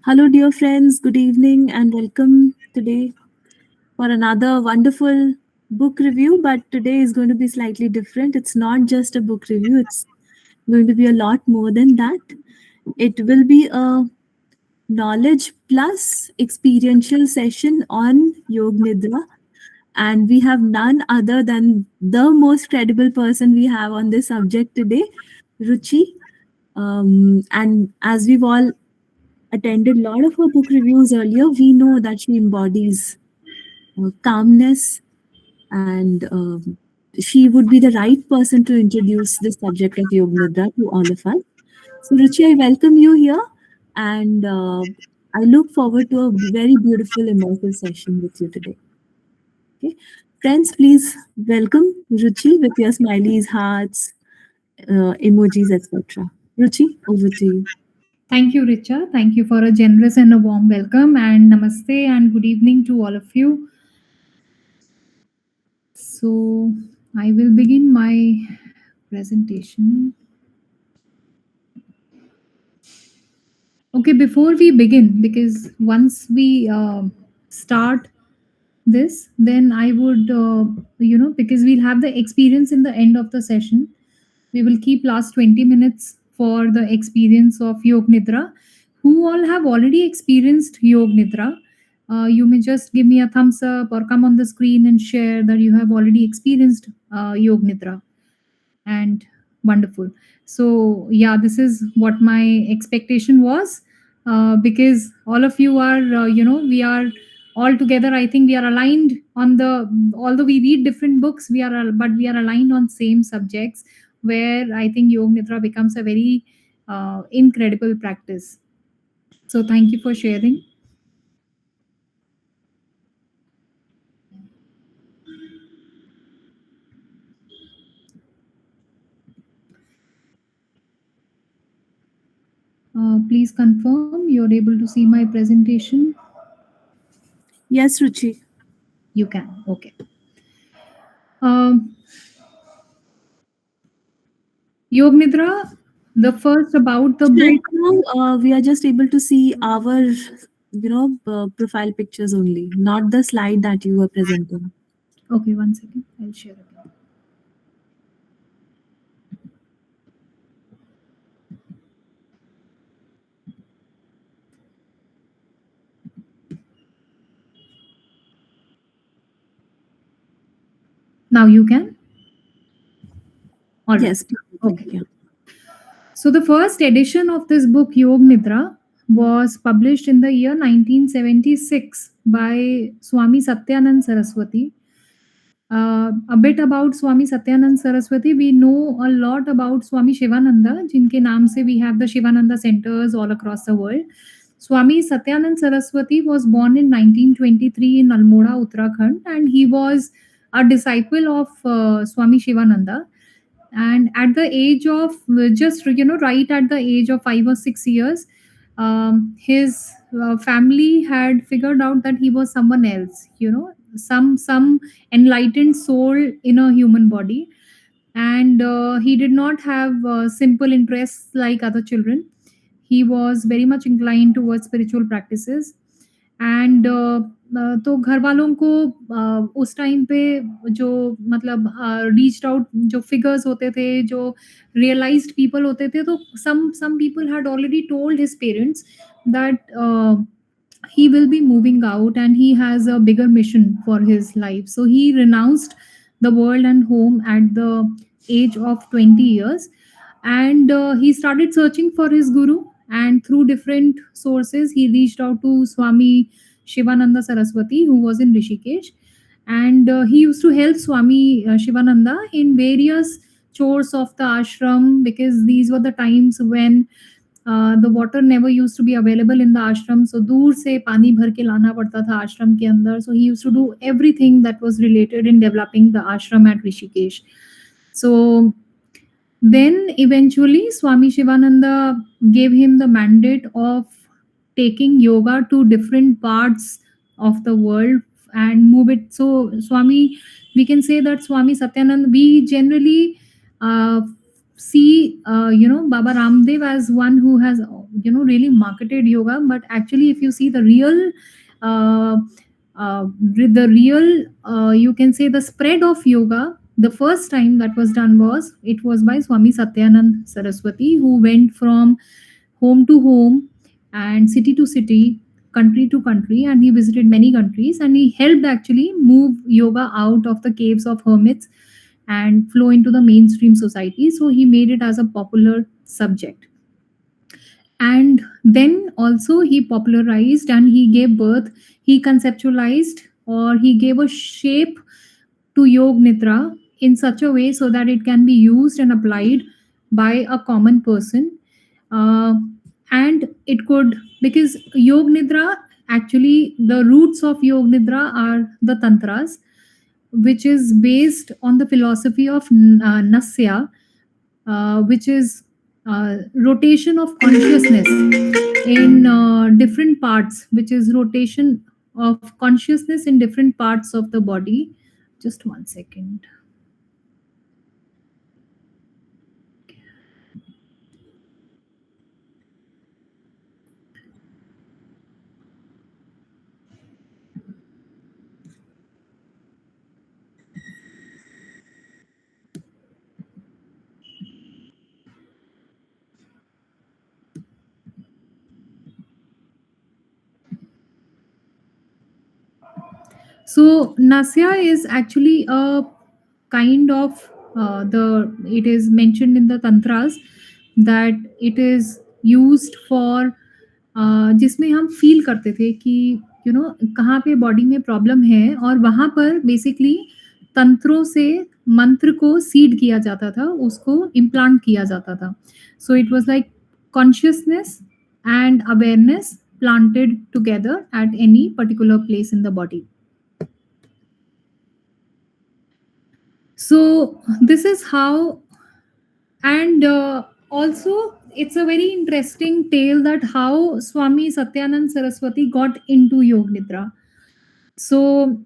Hello, dear friends. Good evening and welcome today for another wonderful book review. But today is going to be slightly different. It's not just a book review, it's going to be a lot more than that. It will be a knowledge plus experiential session on Yog Nidra. And we have none other than the most credible person we have on this subject today, Ruchi. And as we've all attended a lot of her book reviews earlier, we know that she embodies calmness and she would be the right person to introduce the subject of Yog Nidra to all of us. So, Ruchi, I welcome you here and I look forward to a very beautiful immersive session with you today. Okay. Friends, please welcome Ruchi with your smileys, hearts, emojis, etc. Ruchi, over to you. Thank you, Richa. Thank you for a generous and a warm welcome. And namaste and good evening to all of you. So, I will begin my presentation. Okay, before we begin, because once we start this, then I would, because we'll have the experience in the end of the session. We will keep last 20 minutes for the experience of Yog Nidra. Who all have already experienced Yog Nidra? You may just give me a thumbs up or come on the screen and share that you have already experienced Yog Nidra. And wonderful. So, yeah, this is what my expectation was because all of you are, we are all together. I think we are aligned on the, although we read different books, but we are aligned on same subjects where I think Yog Nidra becomes a very incredible practice. So, thank you for sharing. Please confirm you're able to see my presentation. Yes, Ruchi. You can. Okay. Um, Yog Nidra, the first about the Right book. now, we are just able to see our, profile pictures only, not the slide that you were presenting. Okay, one second. I'll share again. Now you can? All right. Yes, Okay. yeah. So the first edition of this book, Yog Nidra, was published in the year 1976 by Swami Satyananda Saraswati. A bit about Swami Satyananda Saraswati. We know a lot about Swami Shivananda, जिनके नाम से we have the Shivananda centers all across the world. Swami Satyananda Saraswati was born in 1923 in Almora, Uttarakhand, and he was a disciple of Swami Shivananda. And at the age of just right at the age of 5 or 6 years, his family had figured out that he was someone else. Some enlightened soul in a human body, and he did not have simple interests like other children. He was very much inclined towards spiritual practices. And तो घर वालों को उस time पे जो मतलब reached out जो figures होते थे, जो रियलाइज्ड पीपल होते थे, तो some people had already told his parents that he will be moving out and he has a bigger mission for his life. So he renounced the world and home at the age of 20 years, and he started searching for his guru, and through different sources he reached out to Swami Shivananda Saraswati, who was in Rishikesh. And he used to help Swami Shivananda in various chores of the ashram, because these were the times when the water never used to be available in the ashram, so दूर से पानी भर के लाना पड़ता था आश्रम के अंदर. So he used to do everything that was related in developing the ashram at Rishikesh. So then eventually Swami Shivananda gave him the mandate of taking yoga to different parts of the world and move it. So Swami, we can say that Swami Satyananda, we generally see Baba Ramdev as one who has really marketed yoga, but actually if you see uh, the real you can say the spread of yoga, the first time that was done was it was by Swami Satyanand Saraswati, who went from home to home and city to city, country to country, and he visited many countries, and he helped actually move yoga out of the caves of hermits and flow into the mainstream society. So he made it as a popular subject. And then also he popularized and he gave birth, he conceptualized, or he gave a shape to Yog Nidra in such a way so that it can be used and applied by a common person. Uh, and it could, because Yog Nidra, actually, the roots of Yog Nidra are the Tantras, which is based on the philosophy of Nasya, which is rotation of consciousness in different parts, which is rotation of consciousness in different parts of the body. Just 1 second. So Nasya is actually a kind of it is mentioned in the tantras that it is used for जिसमें हम feel करते थे कि कहाँ पे body में problem है, और वहाँ पर बेसिकली तंत्रों से मंत्र को सीड किया जाता था, उसको इम्प्लांट किया जाता था. So it was like consciousness and awareness planted together at any particular place in the body. So this is how, and also it's a very interesting tale that how Swami Satyanand Saraswati got into Yog Nidra. So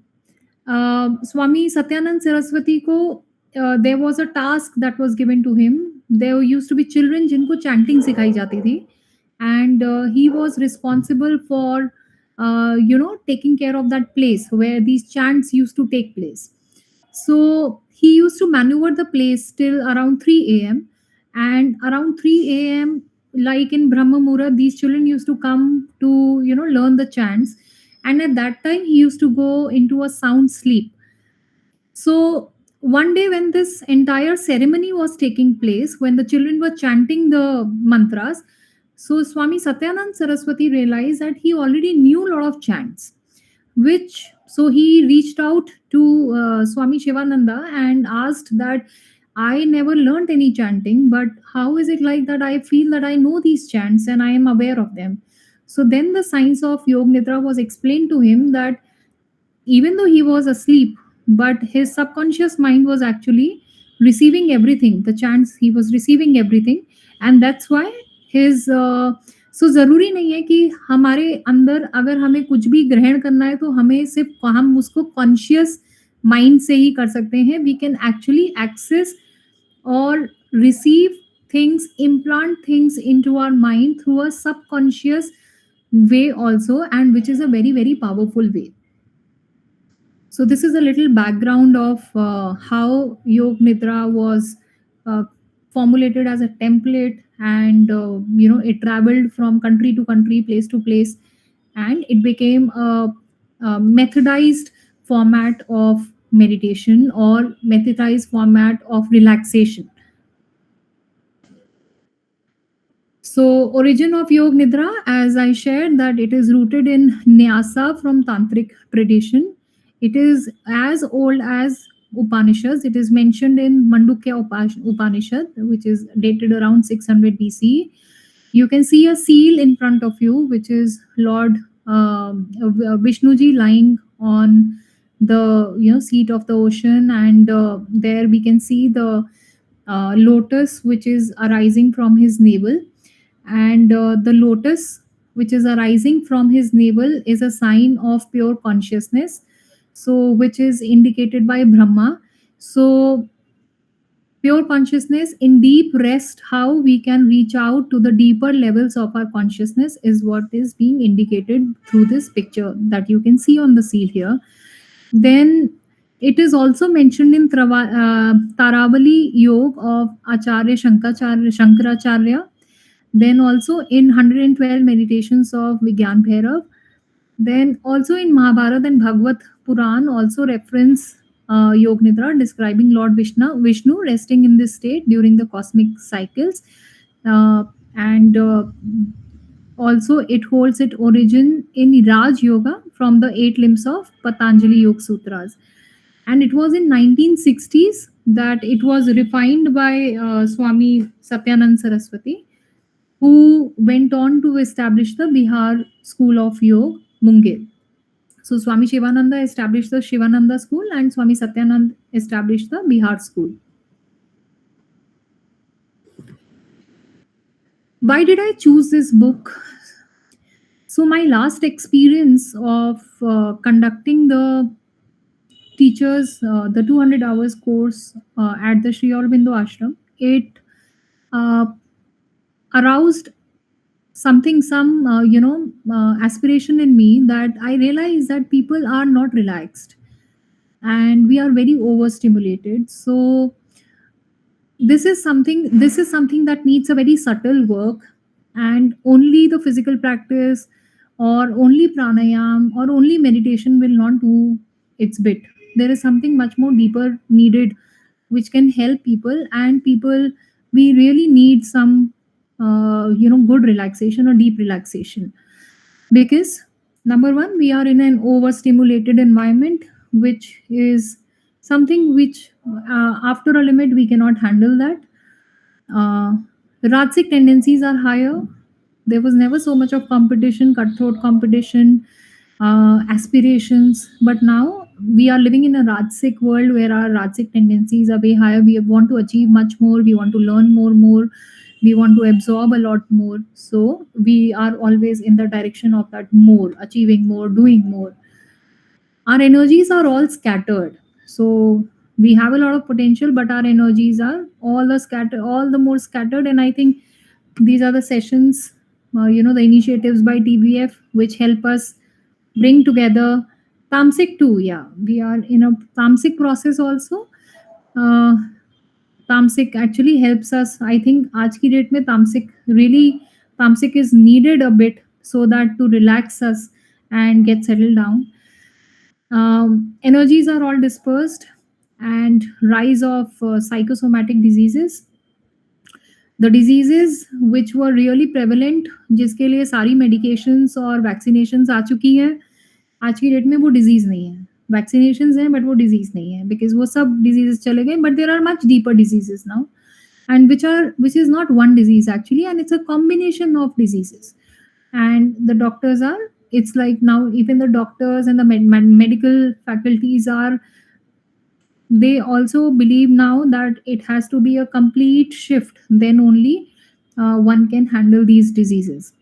Swami Satyanand Saraswati ko there was a task that was given to him. There used to be children जिनको chanting सिखाई जाती थी, and he was responsible for taking care of that place where these chants used to take place. So he used to maneuver the place till around 3 a.m. And around 3 a.m., like in Brahma Muhurt, these children used to come to, learn the chants. And at that time, he used to go into a sound sleep. So one day, when this entire ceremony was taking place, when the children were chanting the mantras, so Swami Satyanand Saraswati realized that he already knew a lot of chants, which so he reached out to Swami Shivananda and asked that I never learned any chanting, but how is it like that I feel that I know these chants and I am aware of them? So then the science of Yog Nidra was explained to him that even though he was asleep, but his subconscious mind was actually receiving everything, the chants, he was receiving everything. And that's why his सो ज़रूरी नहीं है कि हमारे अंदर अगर हमें कुछ भी ग्रहण करना है तो हमें सिर्फ हम उसको कॉन्शियस माइंड से ही कर सकते हैं. वी कैन एक्चुअली एक्सेस और receive things, implant things into our mind through a subconscious way also, and which is a very, very powerful way. So this is a little background of how Yog Nidra was uh, formulated as a template, and it traveled from country to country, place to place, and it became a methodized format of meditation or methodized format of relaxation. So, origin of Yog Nidra, as I shared, that it is rooted in Nyasa from Tantric tradition. It is as old as Upanishads. It is mentioned in Mandukya Upanishad, which is dated around 600 BC. You can see a seal in front of you, which is Lord Vishnuji lying on the seat of the ocean, and there we can see the lotus which is arising from his navel, and the lotus which is arising from his navel is a sign of pure consciousness, so which is indicated by Brahma. So Pure consciousness in deep rest, how we can reach out to the deeper levels of our consciousness, is what is being indicated through this picture that you can see on the seal here. Then it is also mentioned in Taravali Yoga of Acharya Shankaracharya. Then also in 112 meditations of Vigyan Bhairav. Then also in Mahabharata and Bhagavad Puran also reference Yog Nidra, describing Lord Vishnu resting in this state during the cosmic cycles. And also it holds its origin in Raj Yoga from the 8 limbs of Patanjali Yoga Sutras. And it was in 1960s that it was refined by Swami Satyananda Saraswati, who went on to establish the Bihar School of Yoga, Munger. So Swami Shivananda established the Shivananda school and Swami Satyanand established the Bihar school. Why did I choose this book? So my last experience of conducting the teachers, the 200 hours course at the Sri Aurobindo Ashram, it uh, aroused some aspiration in me, that I realized that people are not relaxed and we are very overstimulated. So this is something that needs a very subtle work, and only the physical practice or only pranayam or only meditation will not do its bit. There is something much more deeper needed which can help people, and people, we really need some good relaxation or deep relaxation. Because number one, we are in an overstimulated environment, which is something which after a limit we cannot handle that. uh, Rajasic tendencies are higher. There was never so much of competition, cutthroat competition, aspirations. But now we are living in a Rajasic world where our Rajasic tendencies are way higher. We want to achieve much more. We want to learn more. We want to absorb a lot more. So we are always in the direction of that more, achieving more, doing more. Our energies are all scattered. So we have a lot of potential, but our energies are all the more scattered. And I think these are the sessions, the initiatives by TBF, which help us bring together tamasic too. Yeah, we are in a tamasic process also. uh, Tamasic actually helps us. I think aaj ki date mein tamasic is needed a bit, so that to relax us and get settled down. Energies are all dispersed, and rise of psychosomatic diseases, the diseases which were really prevalent, जिसके लिए सारी medications और vaccinations आ चुकी हैं, आज की date में वो disease नहीं है. Vaccinations हैं but वो disease नहीं है, because वो सब diseases चले गए. But there are much deeper diseases now, and which is not one disease actually, and it's a combination of diseases. And the doctors are, it's like now even the doctors and the medical faculties are, they also believe now that it has to be a complete shift, then only one can handle these diseases.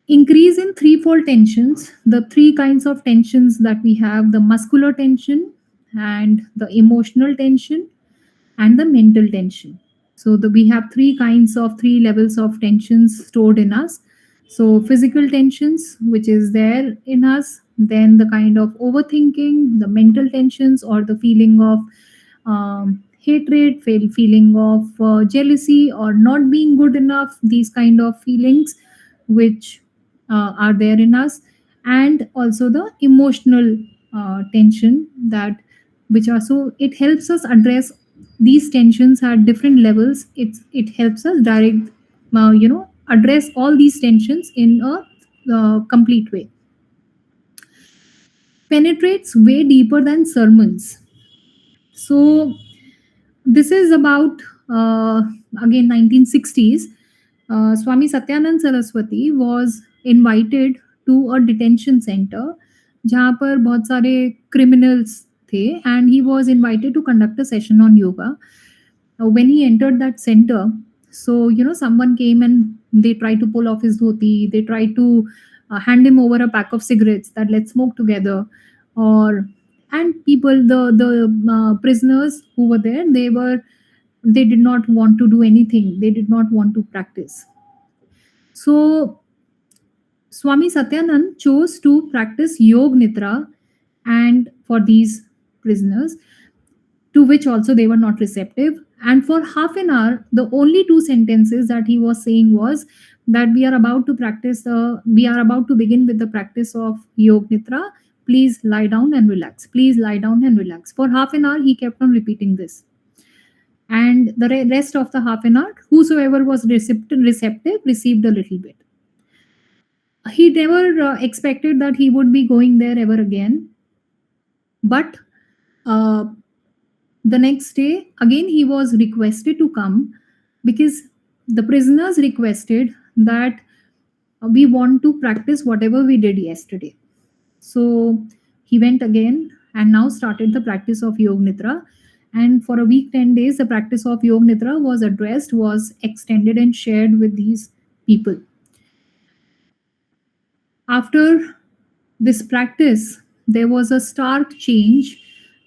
Increase in threefold tensions, the three kinds of tensions that we have: the muscular tension, and the emotional tension, and the mental tension. So we have three levels of tensions stored in us. So physical tensions, which is there in us, then the kind of overthinking, the mental tensions, or the feeling of hatred, feeling of jealousy, or not being good enough, these kind of feelings which are there in us. And also the emotional tension, that which are, so it helps us address these tensions at different levels. It helps us address all these tensions in a complete way. Penetrates way deeper than sermons. So this is about again 1960s. Swami Satyanand Saraswati was invited to a detention center जहाँ पर बहुत सारे criminals थे, and he was invited to conduct a session on yoga. When he entered that center, so someone came and they tried to pull off his dhoti. They tried to hand him over a pack of cigarettes, that let's smoke together. Or and people, the prisoners who were there, they were they did not want to do anything, they did not want to practice. So Swami Satyanand chose to practice Yog Nidra and for these prisoners, to which also they were not receptive. And for half an hour, the only two sentences that he was saying was that we are about to begin with the practice of Yog Nidra. Please lie down and relax. Please lie down and relax. For half an hour, he kept on repeating this. And the rest of the half an hour, whosoever was receptive received a little bit. He never expected that he would be going there ever again. But uh, the next day, again, he was requested to come because the prisoners requested that we want to practice whatever we did yesterday. So he went again and now started the practice of Yog Nidra. And for a week, 10 days, the practice of Yog Nidra was addressed, was extended, and shared with these people. After this practice, there was a stark change.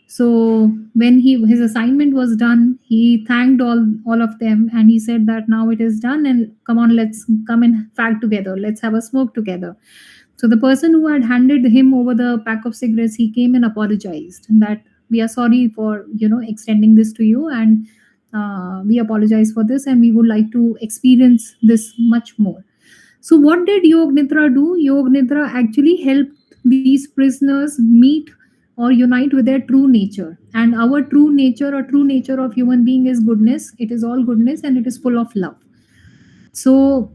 So when his assignment was done, he thanked all of them and he said that now it is done and come on, let's come and fag together, let's have a smoke together. So the person who had handed him over the pack of cigarettes, he came and apologized that we are sorry for extending this to you, and we apologize for this, and we would like to experience this much more. So, what did Yog Nidra do? Yog Nidra actually helped these prisoners meet or unite with their true nature. And our true nature or true nature of human being is goodness. It is all goodness and it is full of love. So,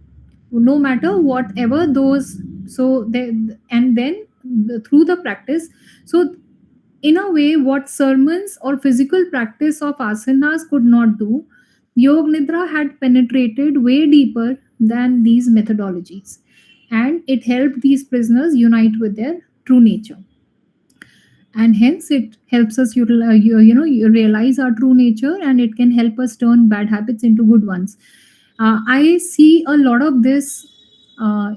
no matter whatever those, so they, and then through the practice, so in a way, what sermons or physical practice of asanas could not do, Yog Nidra had penetrated way deeper than these methodologies. And it helped these prisoners unite with their true nature. And hence, it helps us you realize our true nature, and it can help us turn bad habits into good ones. I see a lot of this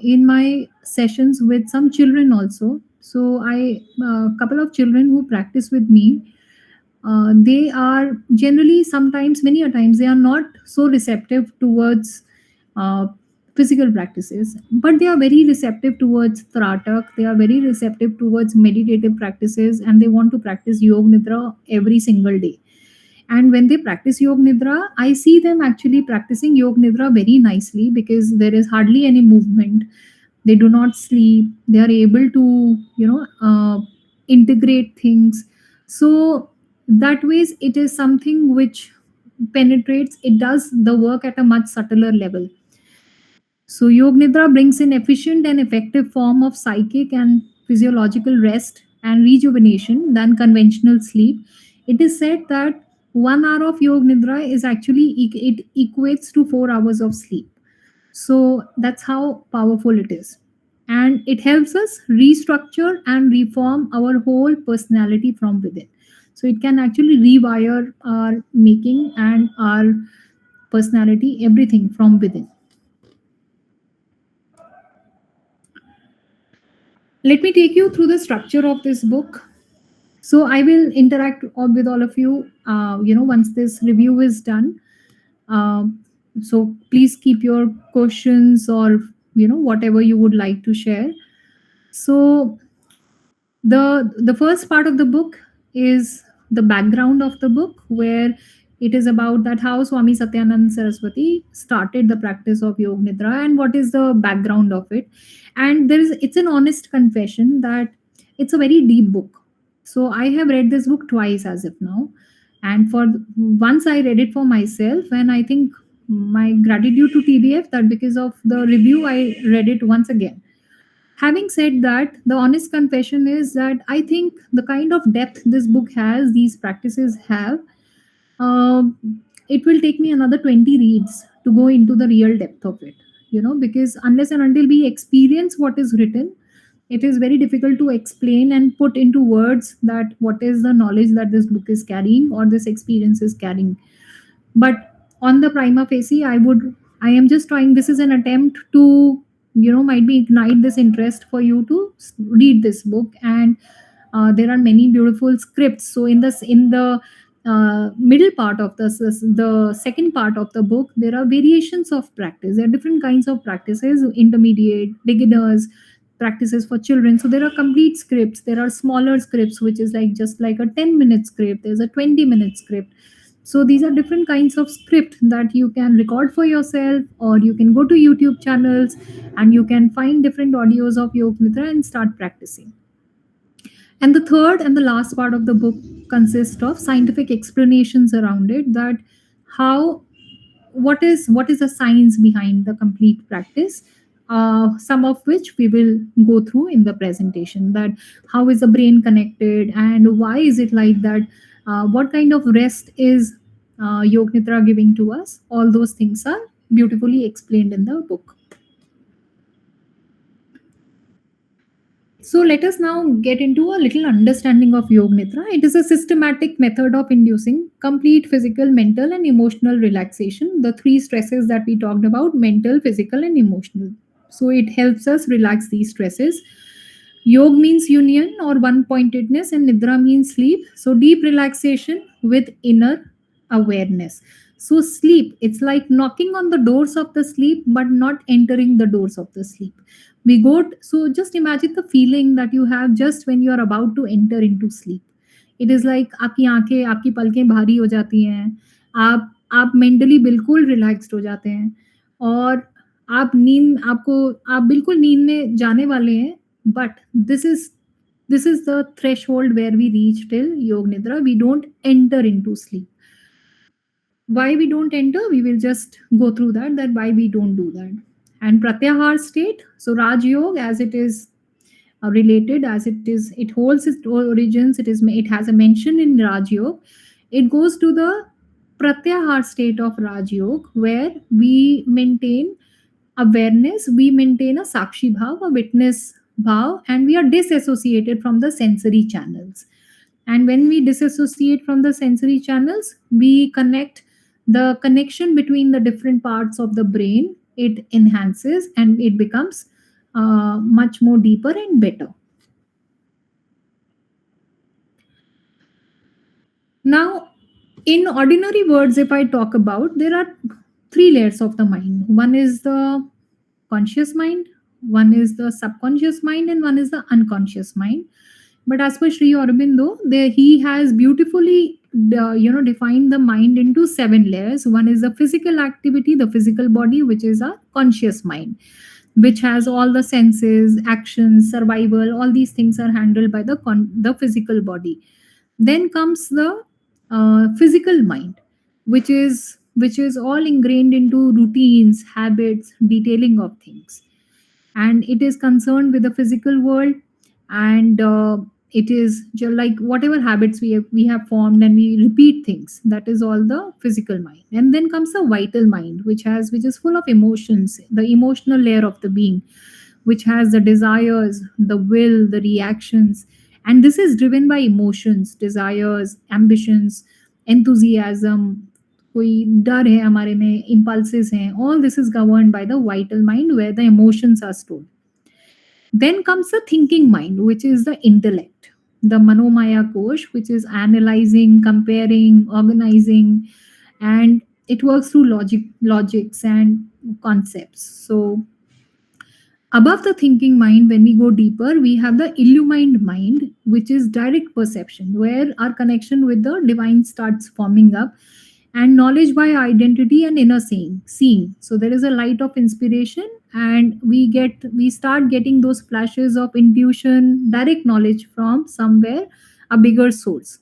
in my sessions with some children also. So I couple of children who practice with me, they are generally, sometimes, many a times, they are not so receptive towards uh, physical practices, but they are very receptive towards tratak, they are very receptive towards meditative practices, and they want to practice Yog Nidra every single day. And when they practice Yog Nidra, I see them actually practicing Yog Nidra very nicely because there is hardly any movement. They do not sleep. They are able to, integrate things. So that ways, it is something which penetrates. It does the work at a much subtler level. So Yog Nidra brings in efficient and effective form of psychic and physiological rest and rejuvenation than conventional sleep. It is said that 1 hour of Yog Nidra is actually it equates to 4 hours of sleep. So that's how powerful it is. And it helps us restructure and reform our whole personality from within. So it can actually rewire our making and our personality, everything from within. Let me take you through the structure of this book. So I will interact with all of you, once this review is done. So please keep your questions or whatever you would like to share. So the first part of the book is the background of the book, where it is about that how Swami Satyananda Saraswati started the practice of Yog Nidra and what is the background of it. And it's an honest confession that it's a very deep book. So I have read this book twice as of now, and for once I read it for myself, and I think my gratitude to TBF that because of the review I read it once again. Having said that, the honest confession is that I think the kind of depth this book has, these practices have, um, it will take me another 20 reads to go into the real depth of it. Because unless and until we experience what is written, it is very difficult to explain and put into words that what is the knowledge that this book is carrying or this experience is carrying. But on the prima facie, I am just trying, this is an attempt to might be ignite this interest for you to read this book. And there are many beautiful scripts. So in the middle part of the second part of the book, there are variations of practice. There are different kinds of practices: intermediate, beginners, practices for children. So there are complete scripts, there are smaller scripts, which is like just like a 10-minute script, there's a 20-minute script. So these are different kinds of script that you can record for yourself, or you can go to YouTube channels and you can find different audios of Yog Nidra and start practicing. And the third and the last part of the book consists of scientific explanations around it, that how what is the science behind the complete practice, some of which we will go through in the presentation. That how is the brain connected and why is it like that, what kind of rest is Yog Nidra giving to us. All those things are beautifully explained in the book. So let us now get into a little understanding of Yog Nidra. It is a systematic method of inducing complete physical, mental, and emotional relaxation. The three stresses that we talked about: mental, physical, and emotional. So it helps us relax these stresses. Yog means union or one pointedness, and Nidra means sleep. So deep relaxation with inner awareness. So sleep, it's like knocking on the doors of the sleep, but not entering the doors of the sleep. So just imagine the feeling that you have just when you are about to enter into sleep. It is like आपकी आंखें, आपकी पलकें भारी हो जाती हैं, आप mentally बिल्कुल रिलैक्स्ड हो जाते हैं, और आप बिल्कुल नींद में जाने वाले हैं. But this is the threshold where we reach till Yog Nidra. We don't enter into sleep. Why we don't enter, we will just go through that why we don't do that. And Pratyahar state, so Raj Yoga, as it is related, as it holds its origins, it has a mention in Raj Yoga. It goes to the Pratyahar state of Raj Yoga, where we maintain awareness, we maintain a sakshi bhav, a witness bhav, and we are disassociated from the sensory channels. And when we disassociate from the sensory channels, we connect, the connection between the different parts of the brain, it enhances and it becomes much more deeper and better. Now, in ordinary words, if I talk about, there are three layers of the mind. One is the conscious mind, one is the subconscious mind, and one is the unconscious mind. But as per Sri Aurobindo, he has beautifully defined the mind into 7 layers. One is the physical activity, the physical body, which is a conscious mind, which has all the senses, actions, survival. All these things are handled by the physical body. Then comes the physical mind, which is all ingrained into routines, habits, detailing of things, and it is concerned with the physical world. And it is just like whatever habits we have formed, and we repeat things. That is all the physical mind. And then comes the vital mind, which is full of emotions, the emotional layer of the being, which has the desires, the will, the reactions. And this is driven by emotions, desires, ambitions, enthusiasm, कोई डर है हमारे में, impulses हैं. All this is governed by the vital mind, where the emotions are stored. Then comes the thinking mind, which is the intellect, the Manomaya Kosh, which is analyzing, comparing, organizing, and it works through logics and concepts. So above the thinking mind, when we go deeper, we have the illumined mind, which is direct perception, where our connection with the divine starts forming up, and knowledge by identity and inner seeing. So there is a light of inspiration, and we start getting those flashes of intuition, direct knowledge from somewhere, a bigger source.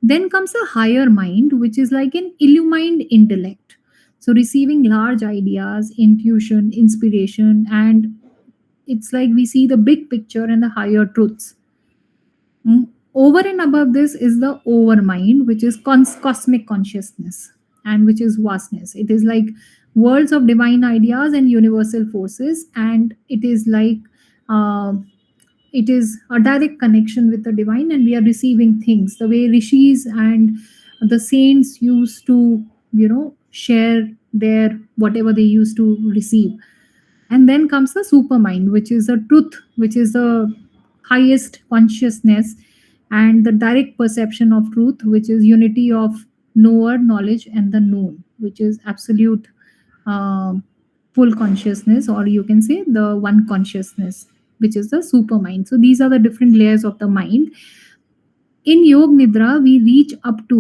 Then comes a higher mind, which is like an illumined intellect. So receiving large ideas, intuition, inspiration, and it's like we see the big picture and the higher truths. Over and above this is the overmind, which is cosmic consciousness, and which is vastness. It is like worlds of divine ideas and universal forces, and uh, it is a direct connection with the divine, and we are receiving things the way rishis and the saints used to share their whatever they used to receive. And then comes the supermind, which is the truth, which is the highest consciousness, and the direct perception of truth, which is unity of knower, knowledge, and the known, which is absolute um full consciousness, or you can say the one consciousness, which is the super mind. So these are the different layers of the mind. In Yog Nidra, we reach up to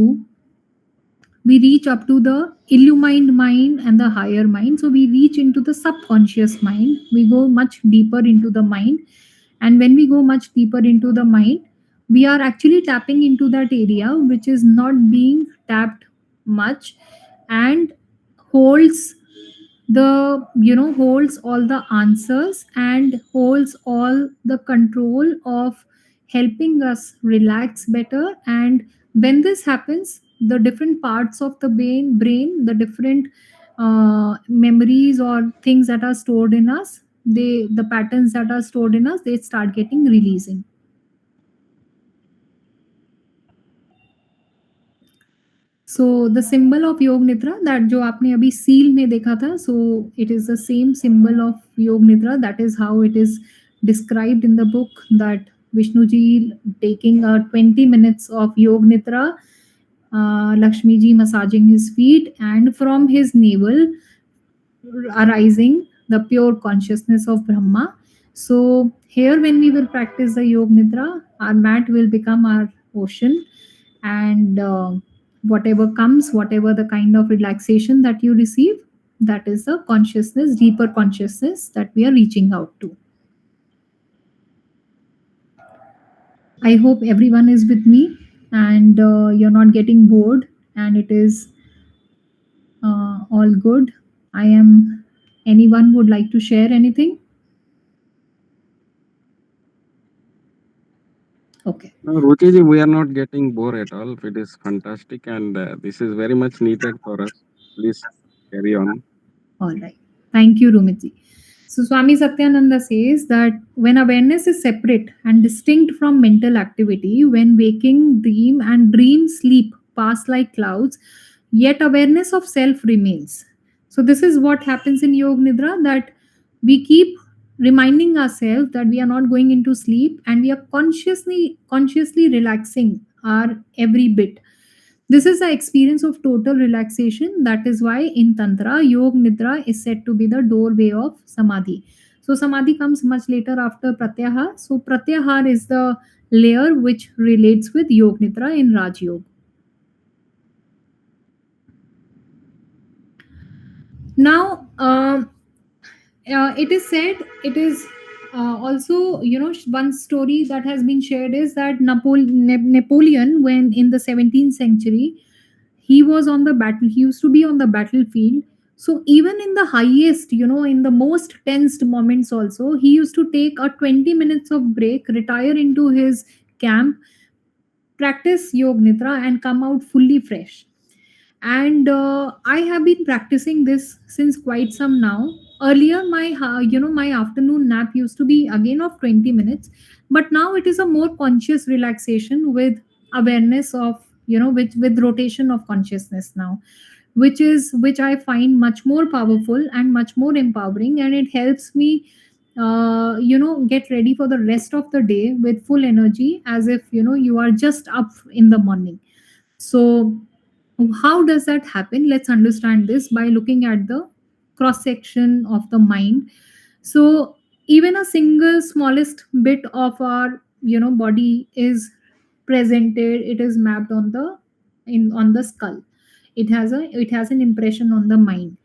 the illumined mind and the higher mind. So we reach into the subconscious mind. We go much deeper into the mind. And when we go much deeper into the mind, we are actually tapping into that area which is not being tapped much, and holds holds all the answers and holds all the control of helping us relax better. And when this happens, the different parts of the brain, the different memories or things that are stored in us, the patterns that are stored in us, they start getting releasing. So the symbol of yoga nidra, that जो आपने अभी seal में देखा था, so it is the same symbol of yoga nidra. That is how it is described in the book, that Vishnu ji taking 20 minutes of yog nidra, Lakshmi ji massaging his feet, and from his navel arising the pure consciousness of Brahma. So here, when we will practice the yog nidra, our mat will become our ocean, and whatever comes, whatever the kind of relaxation that you receive, that is the consciousness, deeper consciousness that we are reaching out to. I hope everyone is with me, and you're not getting bored, and it is all good. I am Anyone would like to share anything? Okay. No, Ruchi ji, we are not getting bored at all. It is fantastic, and this is very much needed for us. Please carry on. All right. Thank you, Rumiti. So Swami Satyananda says that when awareness is separate and distinct from mental activity, when waking, dream, and dream sleep pass like clouds, yet awareness of self remains. So this is what happens in Yog Nidra, that we keep reminding ourselves that we are not going into sleep, and we are consciously relaxing our every bit. This is the experience of total relaxation. That is why in Tantra, Yog Nidra is said to be the doorway of Samadhi. So Samadhi comes much later after Pratyahar. So Pratyahar is the layer which relates with Yog Nidra in Raj Yoga. Now, it is said, it is also, one story that has been shared is that Napoleon, when in the 17th century, he was on the battle, he used to be on the battlefield. So even in the highest, in the most tensed moments also, he used to take a 20 minutes of break, retire into his camp, practice Yog Nidra, and come out fully fresh. And I have been practicing this since quite some now. Earlier, my afternoon nap used to be again of 20 minutes, but now it is a more conscious relaxation with awareness of, with rotation of consciousness now, which I find much more powerful and much more empowering, and it helps me get ready for the rest of the day with full energy, as if you are just up in the morning. So how does that happen? Let's understand this by looking at the cross section of the mind. So even a single smallest bit of our body is presented, it is mapped on the skull. It has an impression on the mind.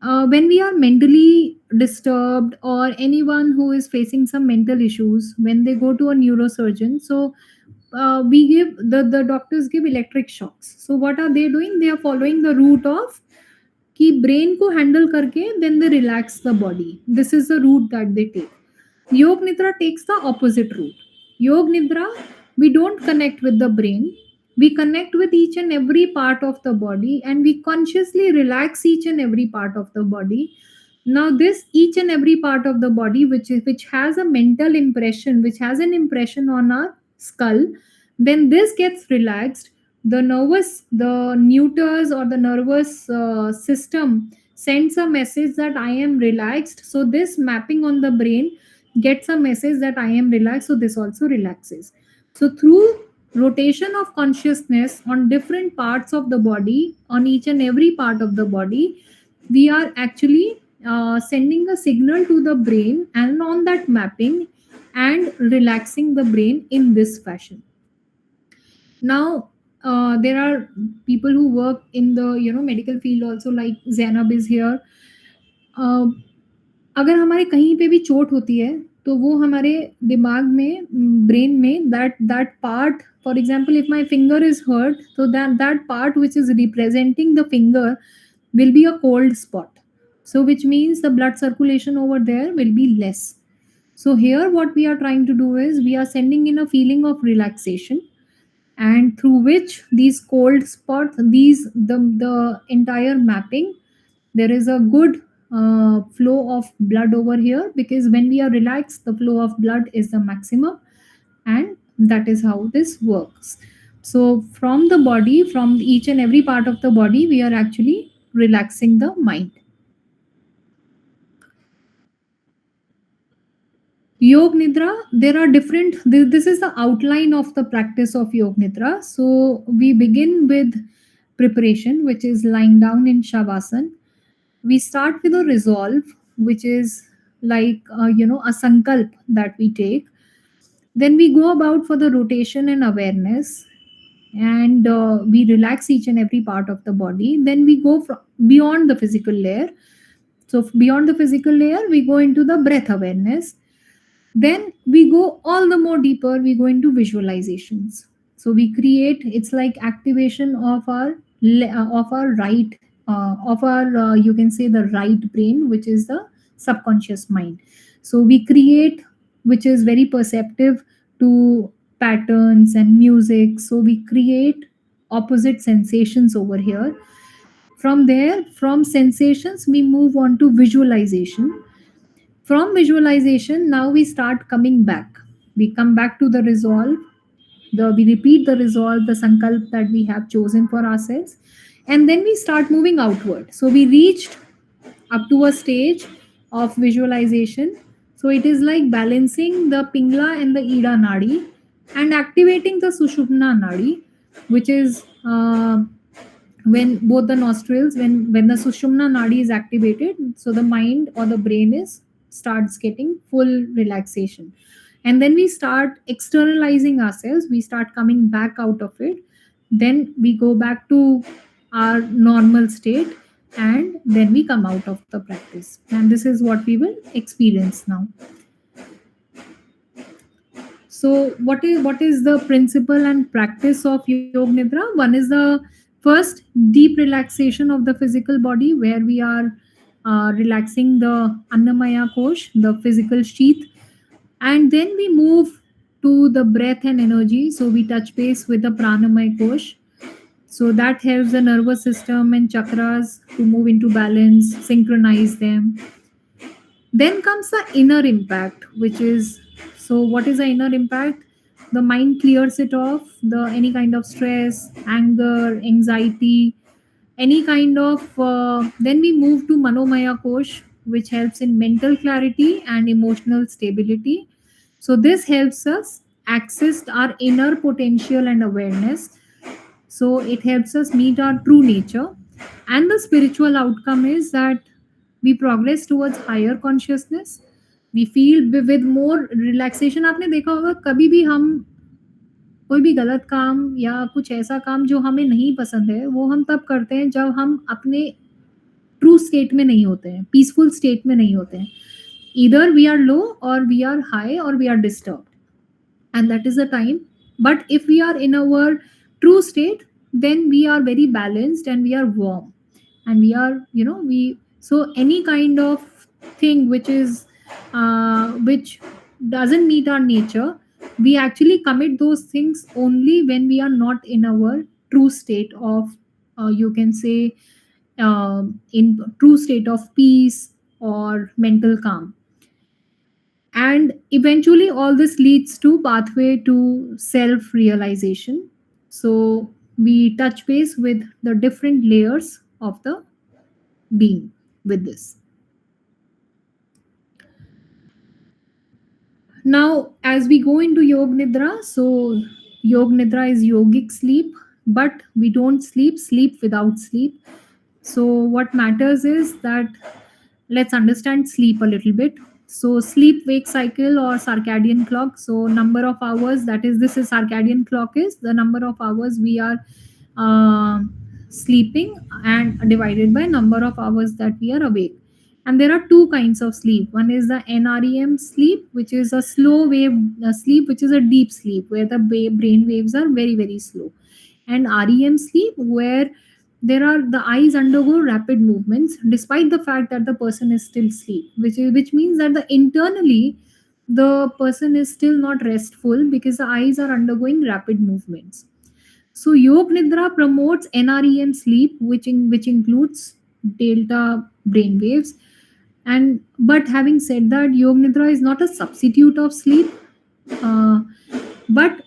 When we are mentally disturbed, or anyone who is facing some mental issues, when they go to a neurosurgeon, so we give the doctors give electric shocks. So what are they doing? They are following the route of कि brain को handle करके then they relax the body. This is the route that they take. Yog Nidra takes the opposite route. Yog Nidra, we don't connect with the brain. We connect with each and every part of the body, and we consciously relax each and every part of the body. Now, this each and every part of the body, which has a mental impression, which has an impression on our skull, when this gets relaxed, the neuters or the nervous system sends a message that I am relaxed. So this mapping on the brain gets a message that I am relaxed. So this also relaxes. So through rotation of consciousness on different parts of the body, on each and every part of the body, we are actually sending a signal to the brain, and on that mapping and relaxing the brain in this fashion. Now there are people who work in the medical field also, like Zainab is here. uh, अगर हमारे कहीं पे भी चोट होती है, तो वो हमारे दिमाग में, ब्रेन में, that part, for example if my finger is hurt, तो that part which is representing the finger will be a cold spot. So which means the blood circulation over there will be less. So here what we are trying to do is we are sending in a feeling of relaxation, and through which these cold spots, the entire mapping, there is a good flow of blood over here, because when we are relaxed the flow of blood is the maximum, and that is how this works. So from the body, from each and every part of the body, we are actually relaxing the mind. Yog Nidra, there are different, this is the outline of the practice of Yog Nidra. So we begin with preparation, which is lying down in Shavasana. We start with a resolve, which is like, a sankalp that we take. Then we go about for the rotation and awareness, and we relax each and every part of the body. Then we go from beyond the physical layer. So beyond the physical layer, we go into the breath awareness. Then we go all the more deeper, we go into visualizations. So we create, it's like activation of our right, of our you can say the right brain, which is the subconscious mind. So we create, which is very perceptive to patterns and music. So we create opposite sensations over here. From there, from sensations, we move on to visualization. From visualization, now we start coming back. We come back to the resolve. We repeat the resolve, the sankalp that we have chosen for ourselves, and then we start moving outward. So we reached up to a stage of visualization. So it is like balancing the Pingla and the Ida Nadi and activating the Sushumna Nadi, which is when both the nostrils, when the Sushumna Nadi is activated, so the mind or the brain is starts getting full relaxation. And then we start externalizing ourselves, we start coming back out of it, then we go back to our normal state, and then we come out of the practice, and this is what we will experience now. So what is the principle and practice of Yog Nidra? One is the first deep relaxation of the physical body, where we are relaxing the Annamaya Kosh, the physical sheath, and then we move to the breath and energy. So we touch base with the Pranamaya Kosh. So that helps the nervous system and chakras to move into balance, synchronize them. Then comes the inner impact, which is, so what is the inner impact? The mind clears it off, the any kind of stress, anger, anxiety, any kind of. Then we move to Manomaya Kosh, which helps in mental clarity and emotional stability. So this helps us access our inner potential and awareness. So it helps us meet our true nature. And the spiritual outcome is that we progress towards higher consciousness. We feel with more relaxation. आपने देखा होगा कभी भी हम कोई भी गलत काम या कुछ ऐसा काम जो हमें नहीं पसंद है, वो हम तब करते हैं जब हम अपने ट्रू स्टेट में नहीं होते हैं, पीसफुल स्टेट में नहीं होते हैं. Either we are low or we are high or we are disturbed, and that is the time. But if we are in our true state, then we are very balanced and we are warm, and we are, we, so any kind of thing which is which doesn't meet our nature, we actually commit those things only when we are not in our true state of, you can say, in true state of peace or mental calm. And eventually all this leads to pathway to self realization. So we touch base with the different layers of the being with this. Now, as we go into Yog Nidra, so Yog Nidra is yogic sleep, but we don't sleep without sleep. So, what matters is that let's understand sleep a little bit. So, sleep wake cycle or circadian clock. So, number of hours, that is, this is circadian clock, is the number of hours we are sleeping and divided by number of hours that we are awake. And there are two kinds of sleep. One is the NREM sleep, which is a slow wave sleep, which is a deep sleep where the brain waves are very, very slow. And REM sleep, where the eyes undergo rapid movements despite the fact that the person is still asleep, which means that the internally the person is still not restful because the eyes are undergoing rapid movements. So Yog Nidra promotes NREM sleep, which includes delta brain waves. And but having said that, Yog Nidra is not a substitute of sleep, uh, but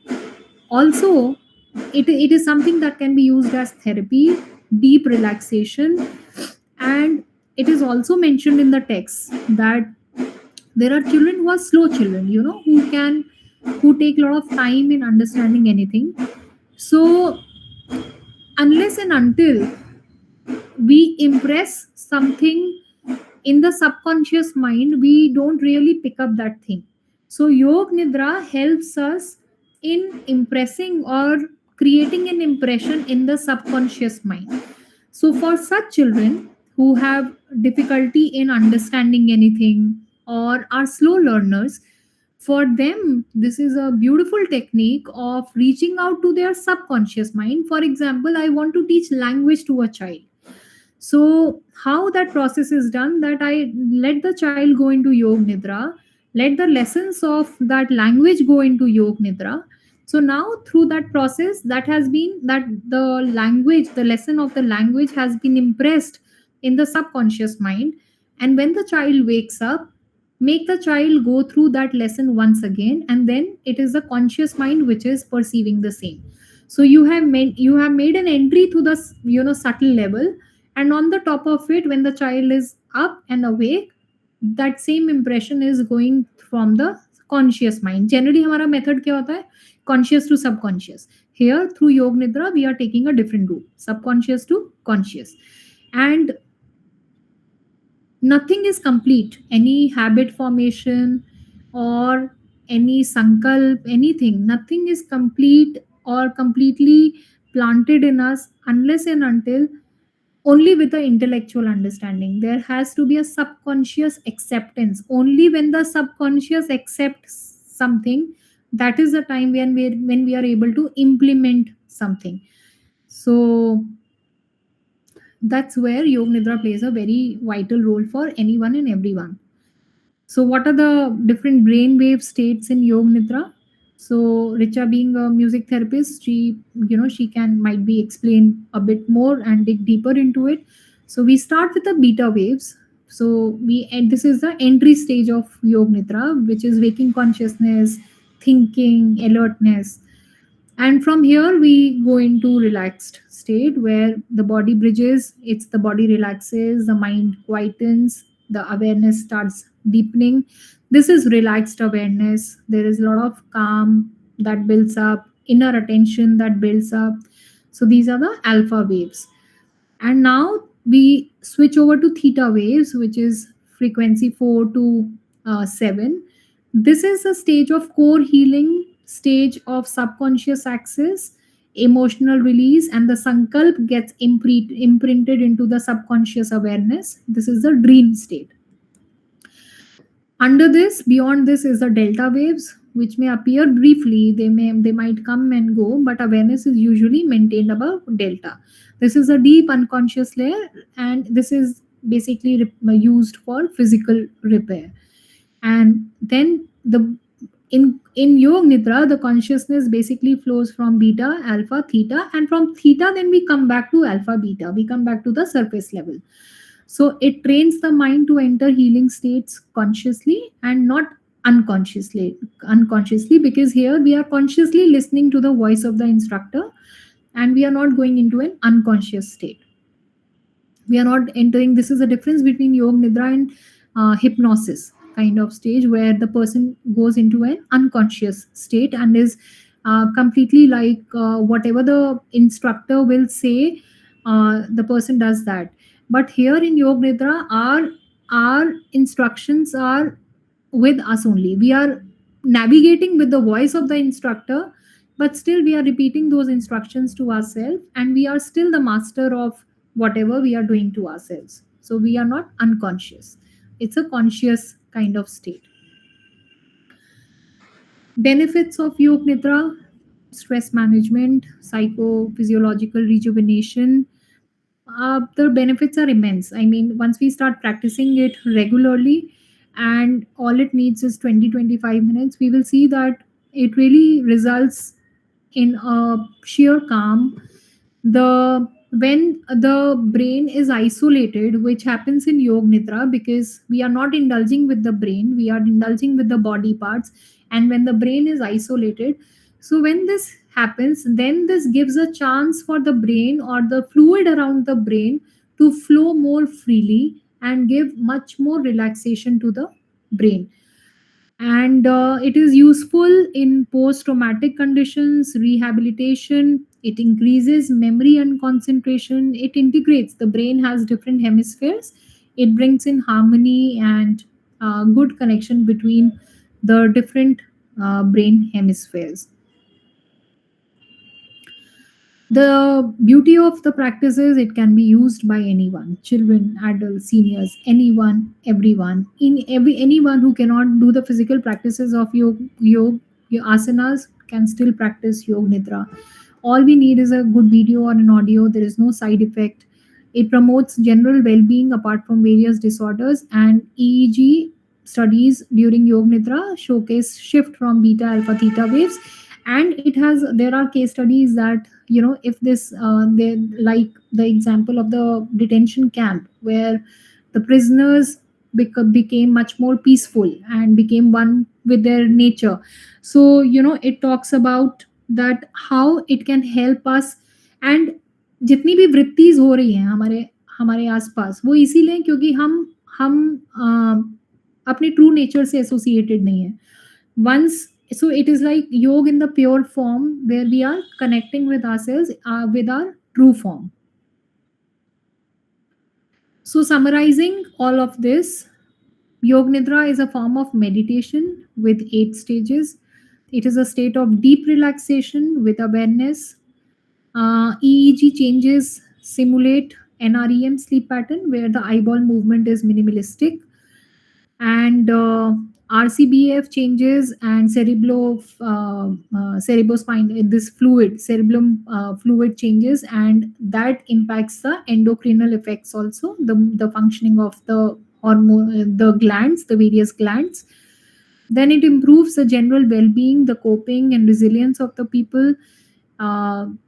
also it is something that can be used as therapy, deep relaxation, and it is also mentioned in the text that there are children who are slow children, who take a lot of time in understanding anything. So unless and until we impress something in the subconscious mind, we don't really pick up that thing. So Yog Nidra helps us in impressing or creating an impression in the subconscious mind. So for such children who have difficulty in understanding anything or are slow learners, for them this is a beautiful technique of reaching out to their subconscious mind. For example, I want to teach language to a child. So how that process is done, that I let the child go into Yog Nidra, let the lessons of that language go into Yog Nidra. So now through that process, that has been that the lesson of the language has been impressed in the subconscious mind. And when the child wakes up, make the child go through that lesson once again, and then it is the conscious mind which is perceiving the same. So you have made an entry to the subtle level, and on the top of it, when the child is up and awake, that same impression is going from the conscious mind. Generally हमारा method क्या होता है? Conscious to subconscious. Here through Yog Nidra we are taking a different route, subconscious to conscious. And nothing is complete, any habit formation or any sankalp, anything, nothing is complete or completely planted in us unless and until only with the intellectual understanding. There has to be a subconscious acceptance. Only when the subconscious accepts something, that is the time when we are able to implement something. So that's where Yog Nidra plays a very vital role for anyone and everyone. So, what are the different brainwave states in Yog Nidra? So, Richa, being a music therapist, she can might be explain a bit more and dig deeper into it. So, we start with the beta waves. So, and this is the entry stage of Yog Nidra, which is waking consciousness, thinking, alertness. And from here we go into relaxed state where the body bridges, it's the body relaxes, the mind quietens, the awareness starts deepening. This is relaxed awareness. There is a lot of calm that builds up, inner attention that builds up. So these are the alpha waves. And now we switch over to theta waves, which is frequency 4 to 7. This is a stage of core healing, stage of subconscious access, emotional release, and the sankalp gets imprinted into the subconscious awareness. This is the dream state. Under this, beyond this, is the delta waves, which may appear briefly. They might come and go, but awareness is usually maintained above delta. This is a deep unconscious layer, and this is basically used for physical repair. And then the in Yog Nidra, the consciousness basically flows from beta, alpha, theta, and from theta, then we come back to alpha, beta. We come back to the surface level. So it trains the mind to enter healing states consciously and not unconsciously, because here we are consciously listening to the voice of the instructor, and we are not going into an unconscious state. We are not entering. This is the difference between Yog Nidra and hypnosis. kind of stage where the person goes into an unconscious state and is completely like whatever the instructor will say, the person does that. But here in Yog Nidra, our instructions are with us only. We are navigating with the voice of the instructor, but still we are repeating those instructions to ourselves, and we are still the master of whatever we are doing to ourselves. So we are not unconscious. It's a conscious kind of state. Benefits of Yog Nidra: stress management, psychophysiological rejuvenation. The benefits are immense. I mean, once we start practicing it regularly, and all it needs is 20-25 minutes, we will see that it really results in a sheer calm. The When the brain is isolated, which happens in Yog Nidra, because we are not indulging with the brain, we are indulging with the body parts. And when the brain is isolated, so when this happens, then this gives a chance for the brain or the fluid around the brain to flow more freely and give much more relaxation to the brain. And it is useful in post traumatic conditions, rehabilitation. It increases memory and concentration. It integrates, the brain has different hemispheres. It brings in harmony and good connection between the different brain hemispheres. The beauty of the practice is it can be used by anyone: children, adults, seniors, anyone, everyone. In every anyone who cannot do the physical practices of your asanas can still practice Yog Nidra. All we need is a good video or an audio. There is no side effect. It promotes general well-being apart from various disorders, and EEG studies during Yog Nidra showcase shift from beta alpha theta waves. And there are case studies that, if this they like the example of the detention camp, where the prisoners became much more peaceful and became one with their nature. So it talks about that how it can help us. And जितनी भी वृत्तिज हो रही हैं हमारे हमारे आसपास, वो इसीलिए क्योंकि हम अपने ट्रू नेचर से एसोसिएटेड नहीं है. Once, so it is like yoga in the pure form, where we are connecting with ourselves, with our true form. So summarizing all of this, Yog Nidra is a form of meditation with 8 stages. It is a state of deep relaxation with awareness. EEG changes simulate NREM sleep pattern, where the eyeball movement is minimalistic. And RCBF changes and cerebrospine, this fluid, cerebellum fluid changes, and that impacts the endocrinal effects also, the functioning of the hormone, the glands, the various glands. Then it improves the general well-being, the coping and resilience of the people,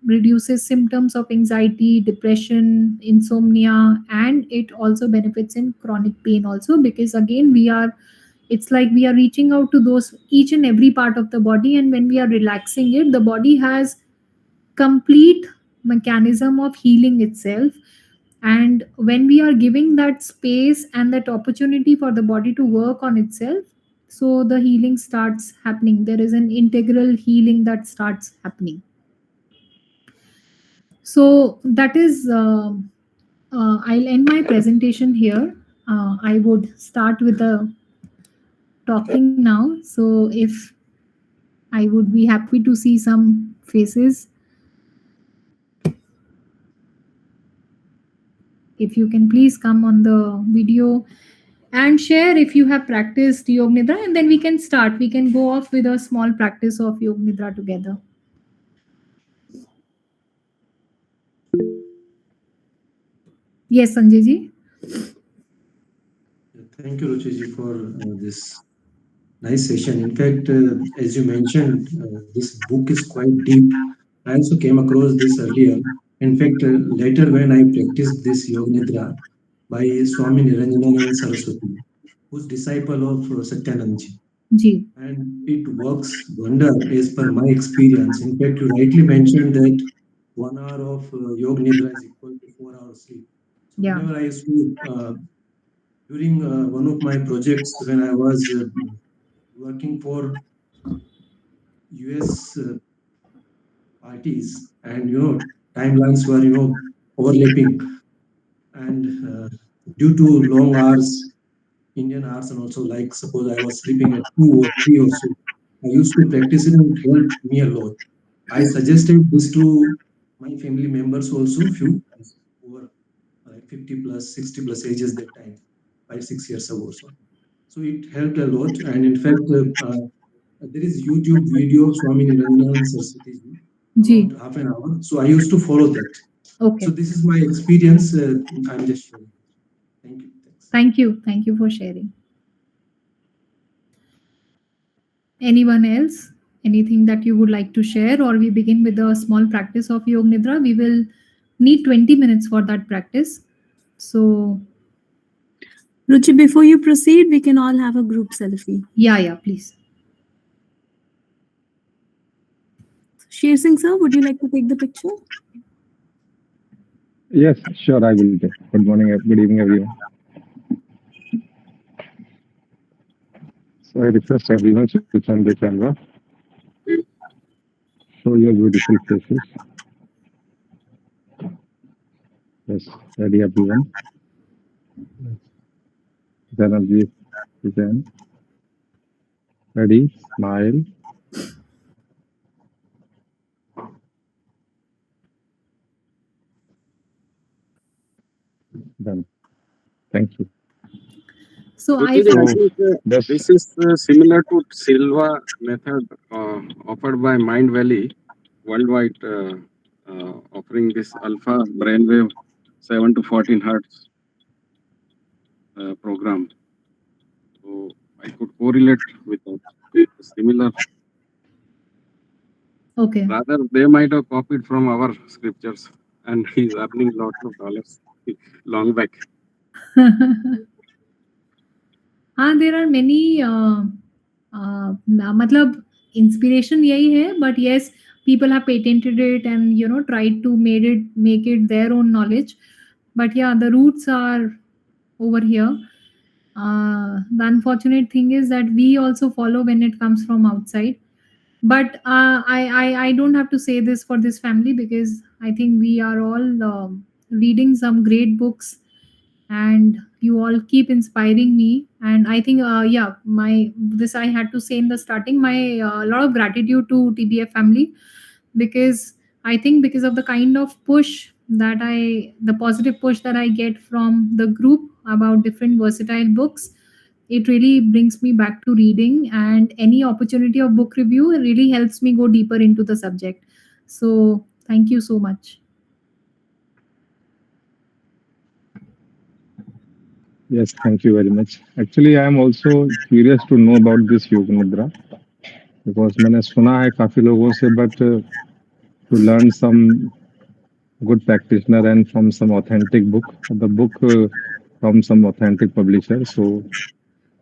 reduces symptoms of anxiety, depression, insomnia, and it also benefits in chronic pain also, because again it's like we are reaching out to those each and every part of the body, and when we are relaxing it, the body has complete mechanism of healing itself. And when we are giving that space and that opportunity for the body to work on itself, so the healing starts happening. There is an integral healing that starts happening. So that is, I'll end my presentation here. I would start with the talking now. So if I would be happy to see some faces. If you can please come on the video and share if you have practiced Yog Nidra, and then we can start. We can go off with a small practice of Yog Nidra together. Yes, Sanjay ji. Thank you, Ruchi ji, for this nice session. In fact, as you mentioned, this book is quite deep. I also came across this earlier. In fact, later when I practiced this Yoga Nidra by Swami Niranjananand Saraswati, who's disciple of Satyananda ji. Ji. And it works wonder as per my experience. In fact, you rightly mentioned that 1 hour of Yoga Nidra is equal to 4 hours sleep. So Yeah. whenever I used to during one of my projects when I was working for US parties, and timelines were overlapping, and due to long hours, Indian hours, and also like suppose I was sleeping at 2 or 3 or so, I used to practice it and it helped me a lot. I suggested this to my family members also, few over like 50 plus, 60 plus ages that time, 5, 6 years ago. So it helped a lot. And in fact, there is YouTube video of Swami Niranjan Saraswati ji, ji. about half an hour. So I used to follow that. So Okay. this is my experience. I'm just sharing. Thank you. Thanks. Thank you. Thank you for sharing. Anyone else? Anything that you would like to share, or we begin with a small practice of Yog Nidra? We will need 20 minutes for that practice. So, Ruchi, before you proceed, we can all have a group selfie. yeah, please. Sher Singh sir, would you like to take the picture? Yes, sure, I will take. Good morning, good evening, everyone. So I request everyone to switch on the camera. Show your beautiful faces. Yes, ready, everyone. Janabji, present. Ready, smile. Done. Thank you. So, So I think first, this is similar to Silva method offered by Mind Valley worldwide, offering this alpha brainwave 7 to 14 hertz program. So I could correlate with that. Similar. okay. Rather, they might have copied from our scriptures, and he's earning lots of dollars long back. there are many मतलब inspiration यही है, but yes, people have patented it and tried to make it their own knowledge. But yeah, the roots are over here. The unfortunate thing is that we also follow when it comes from outside. But I don't have to say this for this family, because I think we are all reading some great books, and you all keep inspiring me. And I think yeah, my this I had to say in the starting, my lot of gratitude to TBF family, because I think because of the kind of push that the positive push that I get from the group about different versatile books, it really brings me back to reading, and any opportunity of book review really helps me go deeper into the subject. So thank you so much. Yes, thank you very much. Actually, I am also curious to know about this Yoga Nidra because मैंने सुना है काफी लोगों से, but to learn some good practitioner and from some authentic book, the book from some authentic publisher. So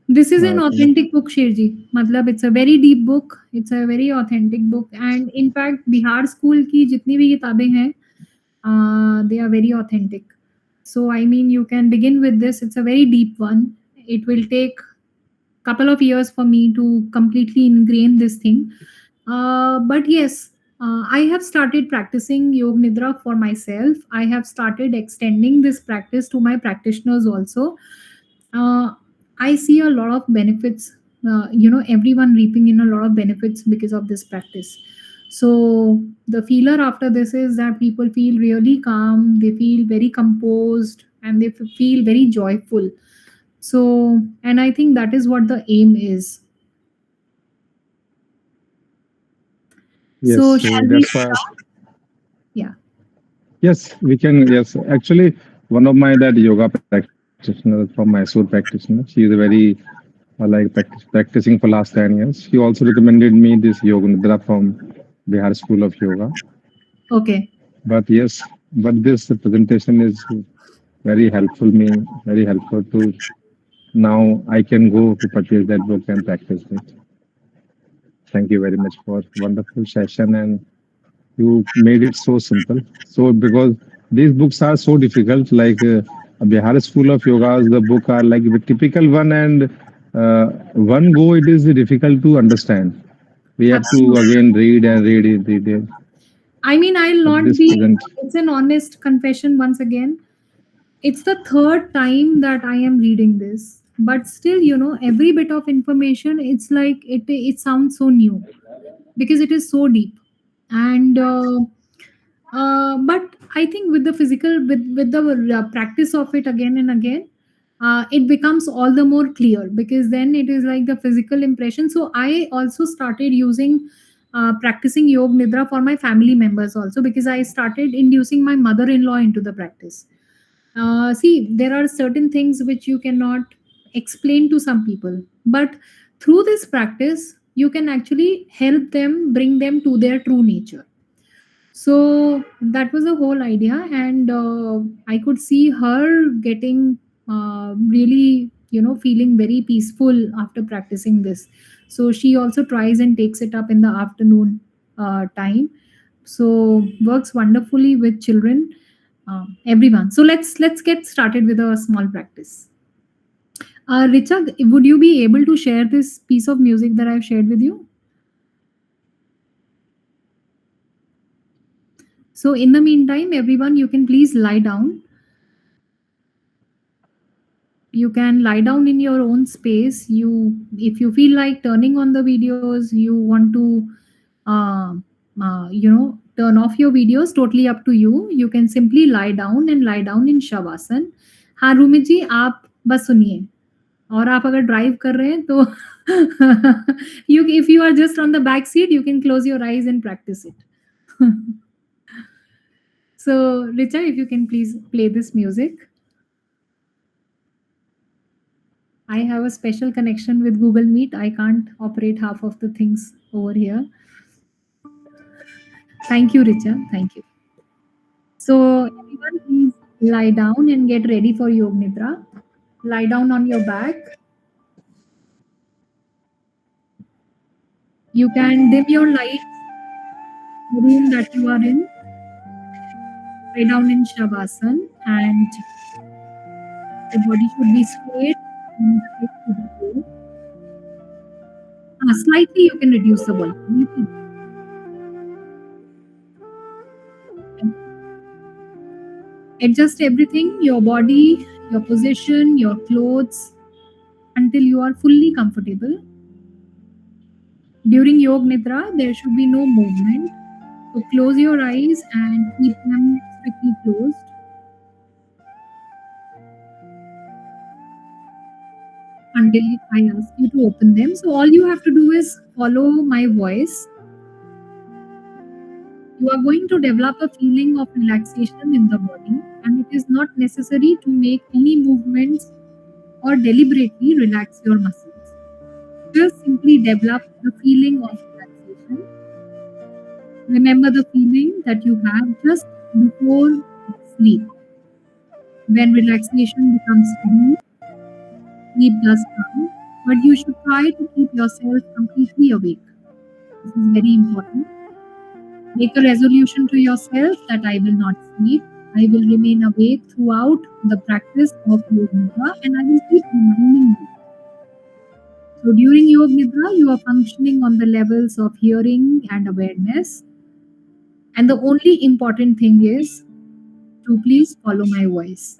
This is an thank authentic book, Sherji. Matlab, it's a very deep book. It's a very authentic book. And in fact, Bihar school की जितनी भी किताबें हैं, they are very authentic. So I mean, you can begin with this. It's a very deep one. It will take couple of years for me to completely ingrain this thing. But yes, I have started practicing Yog Nidra for myself. I have started extending this practice to my practitioners also. uh, I see a lot of benefits, everyone reaping in a lot of benefits because of this practice. So, the feeler after this is that people feel really calm, they feel very composed, and they feel very joyful. So, and I think that is what the aim is. yes, So, so shall we that's why. start? Yeah. Yes, we can. Yes, actually, one of my that yoga practitioner from Mysore practitioner. She is a very practicing for last 10 years. She also recommended me this yoga nidra from Bihar School of Yoga. Okay. But yes, but this presentation is very helpful me, very helpful to now I can go to purchase that book and practice it. Thank you very much for wonderful session and you made it so simple. So because these books are so difficult, like Bihar School of Yogas, the book are like the typical one, and one go it is difficult to understand. We have to Absolutely. again read and read it, read it. I mean, I'll But not this be, present, it's an honest confession once again. It's the third time that I am reading this. But still, every bit of information, it's like it sounds so new because it is so deep. And but I think with the physical, with the practice of it again and again, it becomes all the more clear, because then it is like the physical impression. So I also started using practicing Yog Nidra for my family members also, because I started inducing my mother-in-law into the practice. See, there are certain things which you cannot explain to some people, but through this practice, you can actually help them, bring them to their true nature. So that was the whole idea, and I could see her getting really, feeling very peaceful after practicing this. So she also tries and takes it up in the afternoon time. So works wonderfully with children, everyone. So let's get started with a small practice. Richard, would you be able to share this piece of music that I've shared with you? So in the meantime, everyone, you can please lie down. You can lie down in your own space. If you feel like turning on the videos, you want to, uh, turn off your videos. Totally up to you. You can simply lie down and lie down in shavasana. हाँ रूमी जी, आप बस सुनिए. और आप अगर drive कर रहे हैं तो you, if you are just on the back seat, you can close your eyes and practice it. So Richa, if you can please play this music. I have a special connection with Google Meet. I can't operate half of the things over here. Thank you, Richa. Thank you. So everyone, please lie down and get ready for Yog Nidra. Lie down on your back. You can dim your lights, the room that you are in. Lie down in Shavasana, and the body should be straight and the head should be low. Slightly you can reduce the volume. Adjust everything, your body, your position, your clothes, until you are fully comfortable. During Yog Nidra, there should be no movement. So close your eyes and keep them strictly closed. Until I ask you to open them. So all you have to do is follow my voice. You are going to develop a feeling of relaxation in the body, and it is not necessary to make any movements or deliberately relax your muscles. Just simply develop the feeling of relaxation. Remember the feeling that you have just before sleep. When relaxation becomes deep, sleep does come, but you should try to keep yourself completely awake. This is very important. Make a resolution to yourself that I will not sleep. I will remain awake throughout the practice of Yog Nidra, and I will keep reminding you. So during Yog Nidra, you are functioning on the levels of hearing and awareness. And the only important thing is to please follow my voice.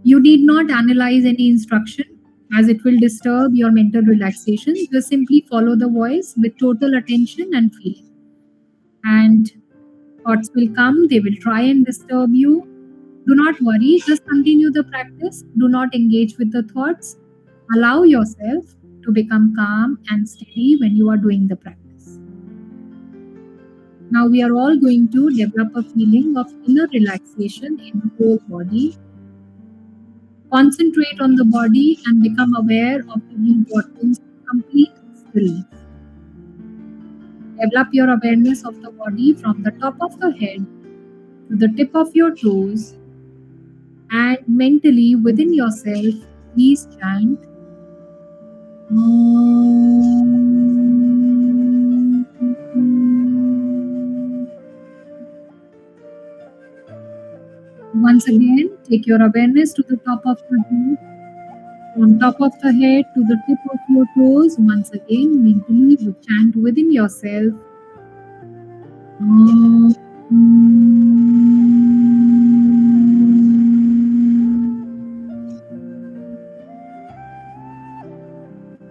You need not analyze any instruction, as it will disturb your mental relaxation. Just simply follow the voice with total attention and feeling. And thoughts will come, they will try and disturb you. Do not worry, just continue the practice. Do not engage with the thoughts. Allow yourself to become calm and steady when you are doing the practice. Now we are all going to develop a feeling of inner relaxation in the whole body. Concentrate on the body and become aware of the importance of complete stillness. Develop your awareness of the body from the top of the head to the tip of your toes, and mentally within yourself, please chant Om. Once again, Take your awareness to the top of the head, from top of the head to the tip of your toes. Once again, mentally you chant within yourself. Om.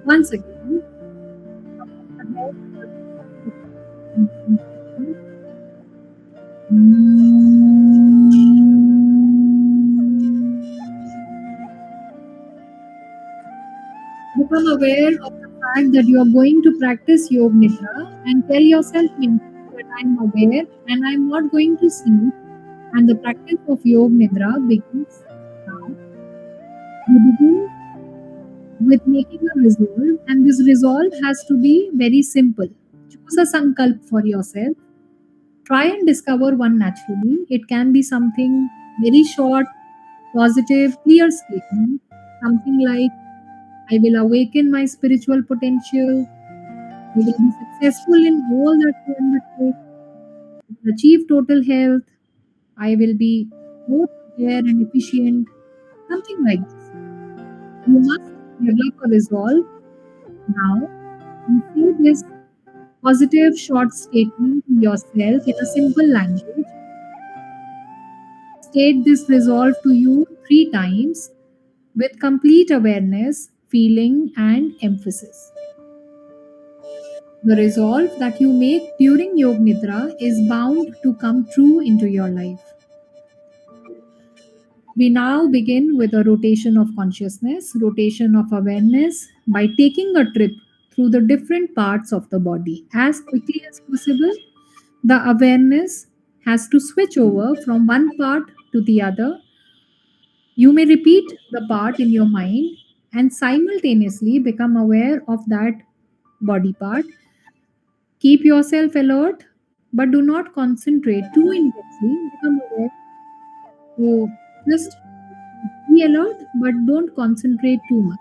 Once again, top of the head to the tip of your toes. Become aware of the fact that you are going to practice Yoga Nidra and tell yourself mentally that I am aware and I am not going to sleep, and the practice of Yoga Nidra begins now. You begin with making a resolve, and this resolve has to be very simple. Choose a sankalp for yourself. Try and discover one naturally. It can be something very short, positive, clear statement. Something like, I will awaken my spiritual potential. I will be successful in all that I undertake. I will achieve total health. I will be more aware and efficient. Something like this. You must develop a resolve now and say this positive short statement to yourself in a simple language. State this resolve to you 3 times with complete awareness, feeling, and emphasis. The resolve that you make during Yoga Nidra is bound to come true into your life. We now begin with a rotation of consciousness, rotation of awareness by taking a trip through the different parts of the body. As quickly as possible, the awareness has to switch over from one part to the other. You may repeat the part in your mind and simultaneously become aware of that body part. Keep yourself alert, but do not concentrate too intensely. Become aware. So just be alert, but don't concentrate too much.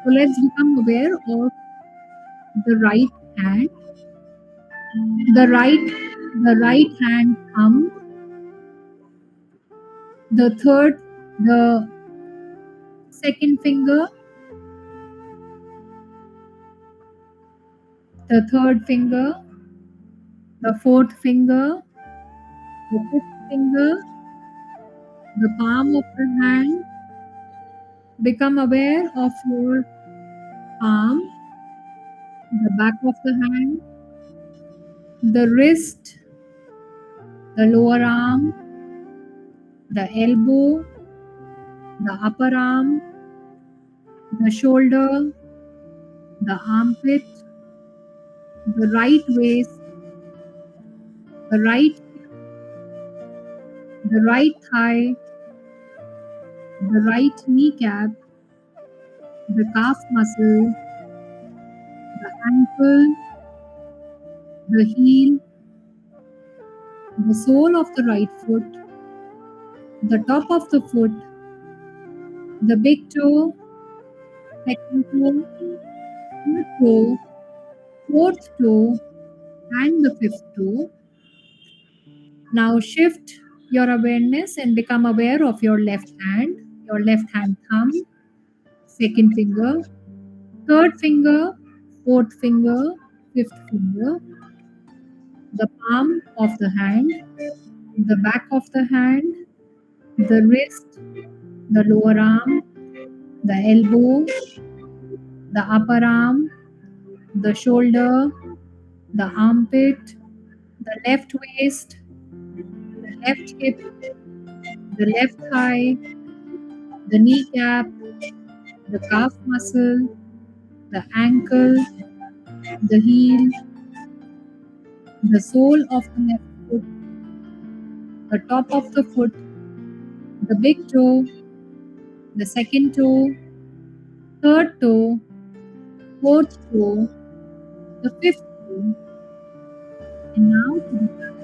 So let's become aware of the right hand, the right hand thumb, the second finger, the third finger, the fourth finger, the fifth finger, the palm of the hand. Become aware of your palm, the back of the hand, the wrist, the lower arm, the elbow, the upper arm, the shoulder, the armpit, the right waist, the right hip, the right thigh, the right kneecap, the calf muscle, the ankle, the heel, the sole of the right foot, the top of the foot, the big toe, second toe, third toe, fourth toe, and the fifth toe. Now shift your awareness and become aware of your left hand thumb, second finger, third finger, fourth finger, fifth finger, the palm of the hand, the back of the hand, the wrist, the lower arm, the elbow, the upper arm, the shoulder, the armpit, the left waist, the left hip, the left thigh, the kneecap, the calf muscle, the ankle, the heel, the sole of the left foot, the top of the foot, the big toe, the second toe, third toe, fourth toe, the fifth toe. And now to the back.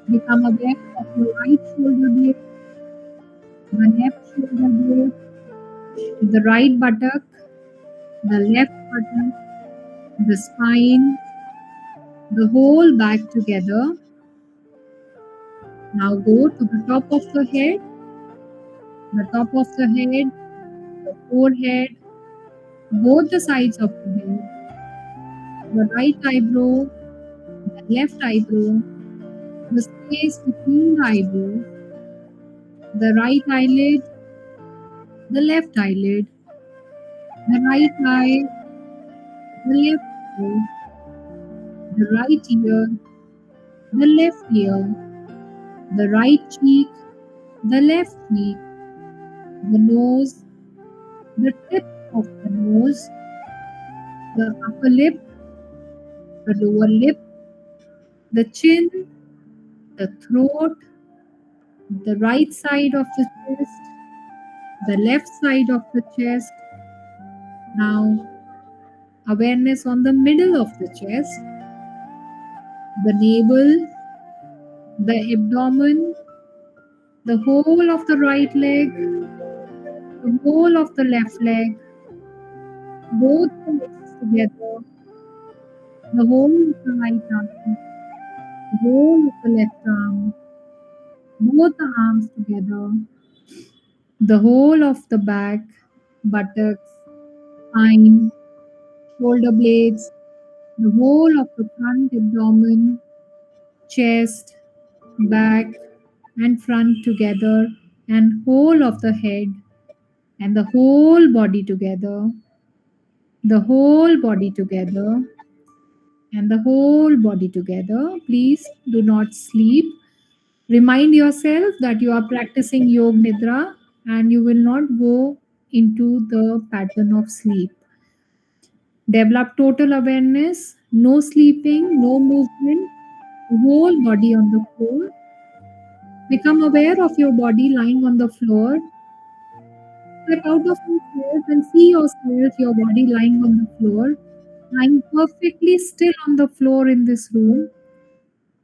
Become aware of your right shoulder blade, the left shoulder blade, the right buttock, the left buttock, the spine, the whole back together. Now go to the top of the head the top of the head, the forehead, both the sides of the head, the right eyebrow, the left eyebrow, the space between the eyebrows, the right eyelid, the left eyelid, the right eye, the left eye, the right ear, the left ear, the right cheek, the left cheek, the nose, the tip of the nose, the upper lip, the lower lip, the chin, the throat, the right side of the chest, the left side of the chest. Now, awareness on the middle of the chest, the navel, the abdomen, the whole of the right leg, the whole of the left leg, both the legs together, the whole of the right arm, the whole of the left arm, both the arms together, the whole of the back, buttocks, spine, shoulder blades, the whole of the front abdomen, chest, back, and front together, and whole of the head, and the whole body together, the whole body together, and the whole body together. Please do not sleep. Remind yourself that you are practicing Yog Nidra and you will not go into the pattern of sleep. Develop total awareness, no sleeping, no movement, the whole body on the floor. Become aware of your body lying on the floor. Step out of yourself and see yourself, your body lying on the floor, lying perfectly still on the floor in this room.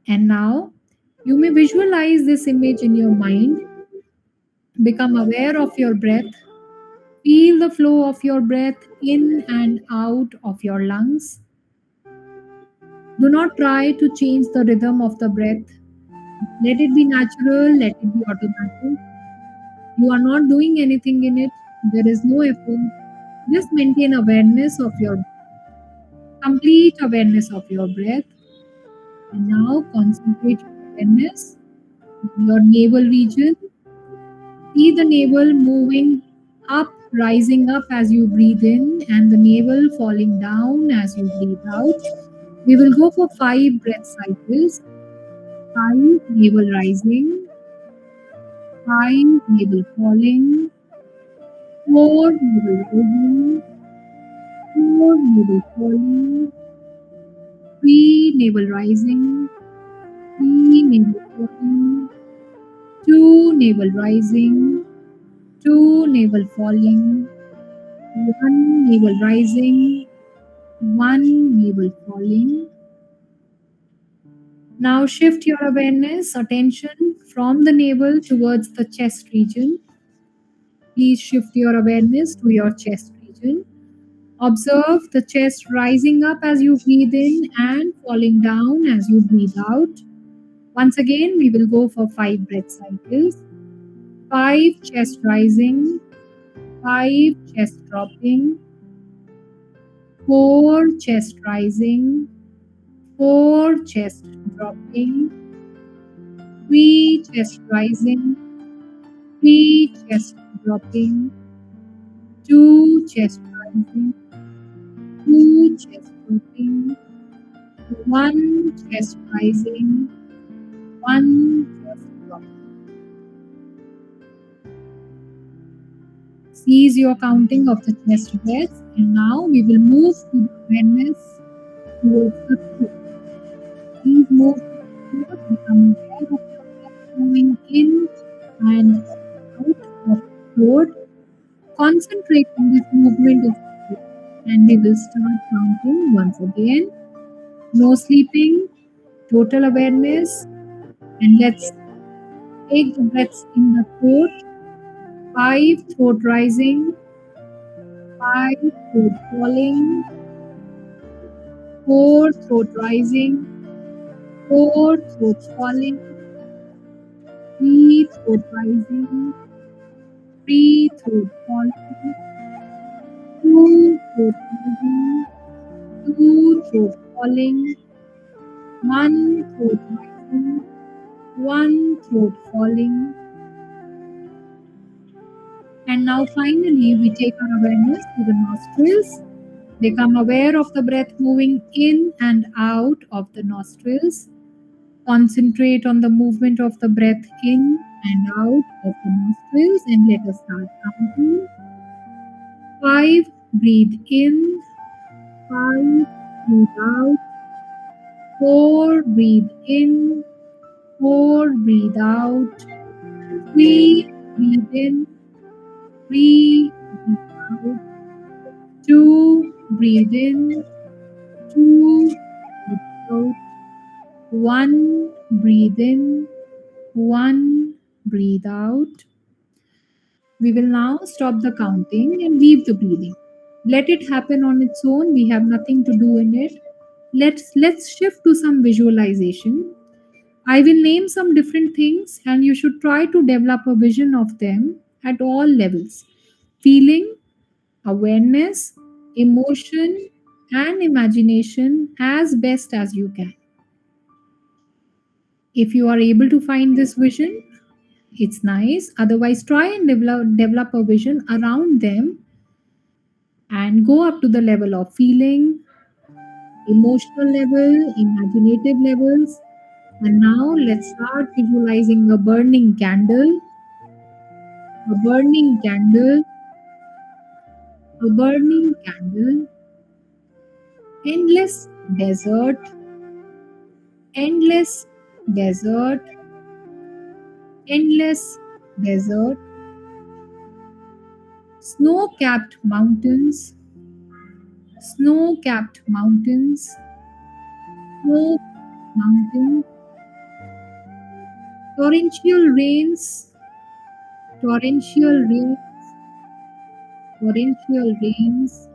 And now you may visualize this image in your mind. Become aware of your breath. Feel the flow of your breath in and out of your lungs. Do not try to change the rhythm of the breath. Let it be natural, let it be automatic. You are not doing anything in it. There is no effort. Just maintain awareness of your complete awareness of your breath. And now concentrate your awareness on your navel region. See the navel moving up, rising up as you breathe in, and the navel falling down as you breathe out. We will go for 5 breath cycles. 5 navel rising, 5 navel falling, 4 navel rising, 4 navel falling, 3 navel rising, 3 navel falling, 2 navel rising, 2 navel falling, 1 navel rising, 1 navel falling. Now shift your awareness, attention from the navel towards the chest region. Please shift your awareness to your chest region. Observe the chest rising up as you breathe in and falling down as you breathe out. Once again, we will go for 5 breath cycles. 5 chest rising, 5 chest dropping, 4 chest rising, 4 chest dropping, 3 chest rising, 3 chest dropping, 2 chest rising, 2 chest dropping, 1 chest rising, 1 chest dropping. Cease your counting of the chest breaths, and now we will move to the awareness towards the throat. Please move to the throat, become aware of your breath moving in and out of the throat. Concentrate on this movement of the throat, and we will start counting once again. No sleeping, total awareness, and let's take the breaths in the throat. 5 throat rising, 5 throat falling, 4 throat rising, 4 throat falling, 3 throat rising, 3 throat falling, 2 throat rising, 2 throat falling, 1 throat rising, 1 throat falling. And now finally we take our awareness to the nostrils. Become aware of the breath moving in and out of the nostrils. Concentrate on the movement of the breath in and out of the nostrils, and let us start counting. 5, breathe in. 5, breathe out. 4, breathe in. 4, breathe out. 3, breathe in. 3, breathe out. 2, breathe in. 2, breathe out. 1, breathe in. 1, breathe out. We will now stop the counting and leave the breathing. Let it happen on its own. We have nothing to do in it. Let's shift to some visualization. I will name some different things and you should try to develop a vision of them at all levels. Feeling, awareness, emotion, and imagination as best as you can. If you are able to find this vision, it's nice. Otherwise, try and develop a vision around them and go up to the level of feeling, emotional level, imaginative levels. And now let's start visualizing a burning candle, a burning candle, a burning candle, endless desert, endless desert, endless desert, snow-capped mountains, snow-capped mountains, snow mountains, torrential rains, torrential rains, torrential rains,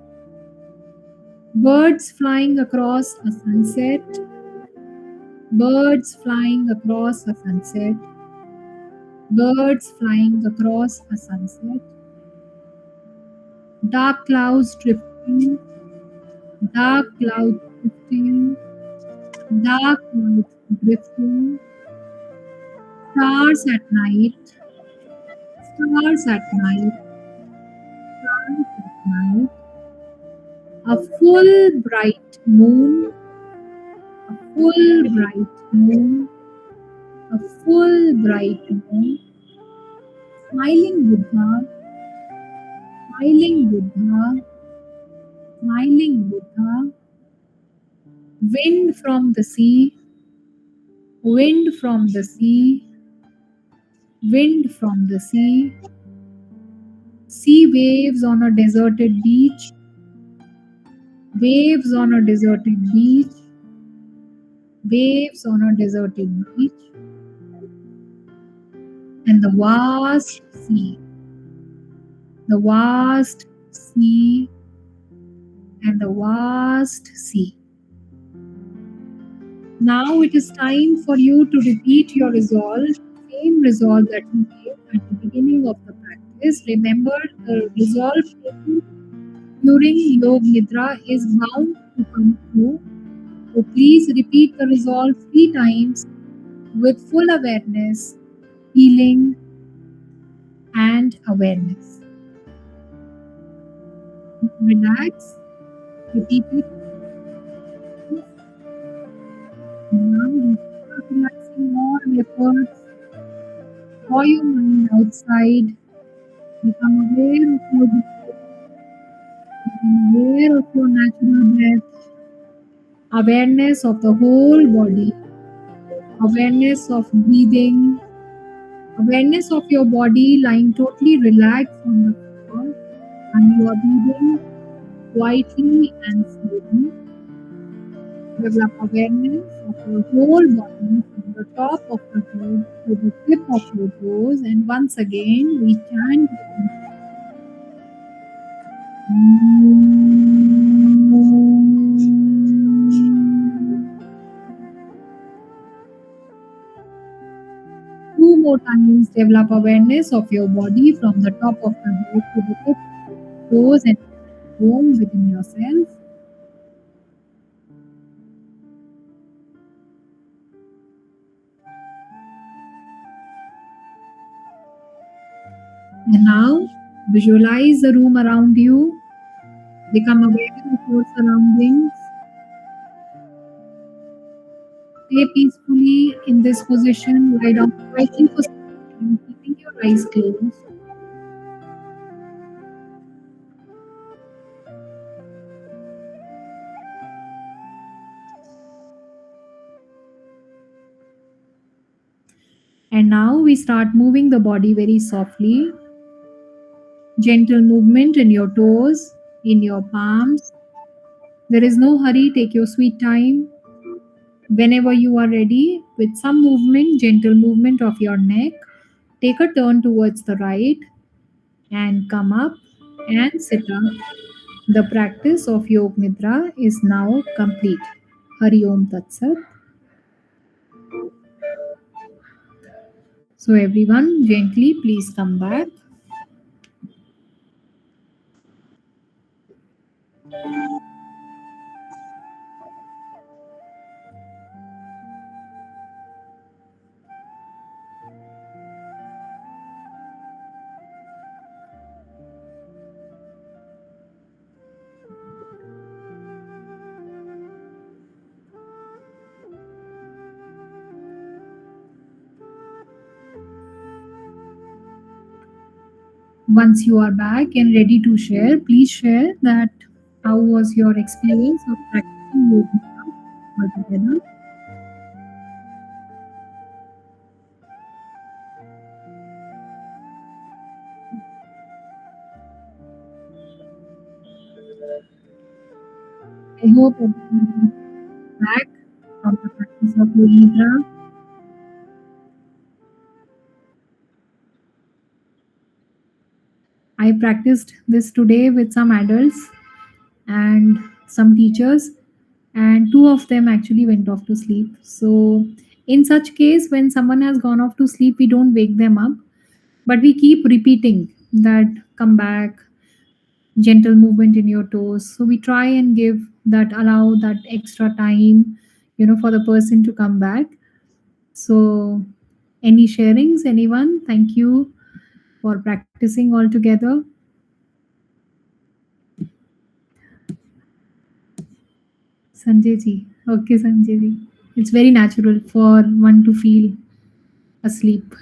birds flying across a sunset, birds flying across a sunset, birds flying across a sunset, dark clouds drifting, dark clouds drifting, dark clouds drifting, stars at night, stars at night, stars at night, a full bright moon, a full bright moon, a full bright moon, smiling Buddha, smiling Buddha, smiling Buddha, wind from the sea, wind from the sea, wind from the sea, sea waves on a deserted beach, waves on a deserted beach, waves on a deserted beach, and the vast sea, the vast sea, and the vast sea. Now it is time for you to repeat your resolve, same resolve that you gave at the beginning of the practice. Remember, the resolve taken during Yog Nidra is bound to come true. So please repeat the resolve 3 times with full awareness, feeling, and awareness. Relax, repeat it. Now you start relaxing more efforts. Draw your mind outside. Become aware of your breath. Become aware of your natural breath. Awareness of the whole body. Awareness of breathing. Awareness of your body lying totally relaxed on the floor, and you are breathing quietly and slowly. Develop awareness of your whole body from the top of the head to the tip of your toes, and once again we chant. more times, develop awareness of your body from the top of the head to the tip of your toes and home within yourself. And now visualize the room around you. Become aware of your surroundings. Stay peacefully in this position. Lie down quietly for some time, keeping your eyes closed. And now we start moving the body very softly. Gentle movement in your toes, in your palms. There is no hurry, take your sweet time. Whenever you are ready, with some movement, gentle movement of your neck, take a turn towards the right and come up and sit up. The practice of Yog Nidra is now complete. Hari Om Tat Sat. So everyone, gently please come back. Once you are back and ready to share, please share that how was your experience of practicing Yog Nidra altogether. I hope everyone is back from the practice of Yog Nidra. I practiced this today with some adults and some teachers, and two of them actually went off to sleep. So in such case, when someone has gone off to sleep, we don't wake them up, but we keep repeating that come back, gentle movement in your toes. So we try and give that, allow that extra time, for the person to come back. So any sharings, anyone? Thank you for practicing all together. Sanjay ji. Okay, Sanjay ji. It's very natural for one to feel asleep.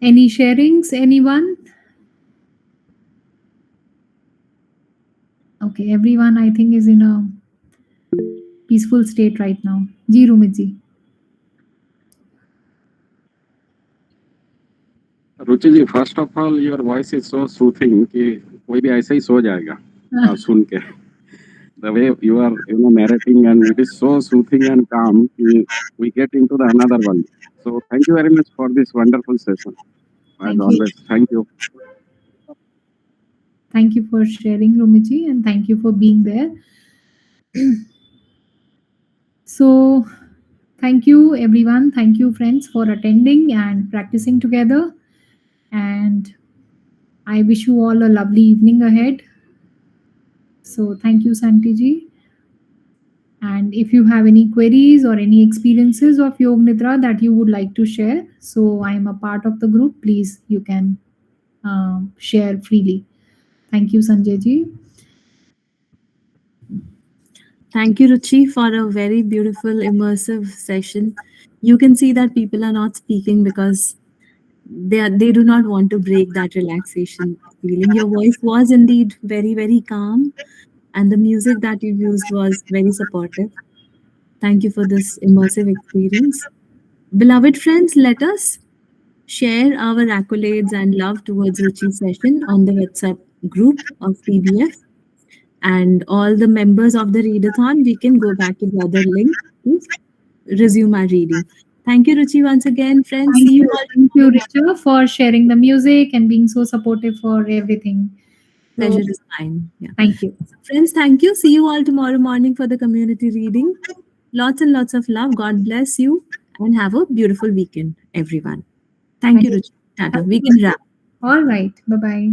Any sharings, anyone? Okay, everyone I think is in a peaceful state right now. Ji Rumit ji. Ruchi ji, first of all your voice is so soothing कि कोई भी ऐसे ही सो जाएगा सुन के. The way you are narrating, and it is so soothing and calm, we get into the another one. So thank you very much for this wonderful session. As Thank you. always, thank you. Thank you for sharing, Rumit ji, and thank you for being there. So thank you everyone. Thank you friends for attending and practicing together. And I wish you all a lovely evening ahead. So thank you, Santi ji. And if you have any queries or any experiences of Yog Nidra that you would like to share, so I am a part of the group, please you can share freely. Thank you, Sanjay ji. Thank you, Ruchi, for a very beautiful, immersive session. You can see that people are not speaking because they do not want to break that relaxation feeling. Your voice was indeed very, very calm, and the music that you used was very supportive. Thank you for this immersive experience. Beloved friends, let us share our accolades and love towards Ruchi's session on the WhatsApp group of PBF. And all the members of the readathon, we can go back to the other link to resume our reading. Thank you, Ruchi, once again, friends. See you all. Thank you, Richa, for sharing the music and being so supportive for everything. So, Pleasure is mine. Yeah. thank you. Friends, thank you. See you all tomorrow morning for the community reading. Lots and lots of love. God bless you and have a beautiful weekend, everyone. Thank you, Ruchi. Tata. We can wrap. All right. Bye bye.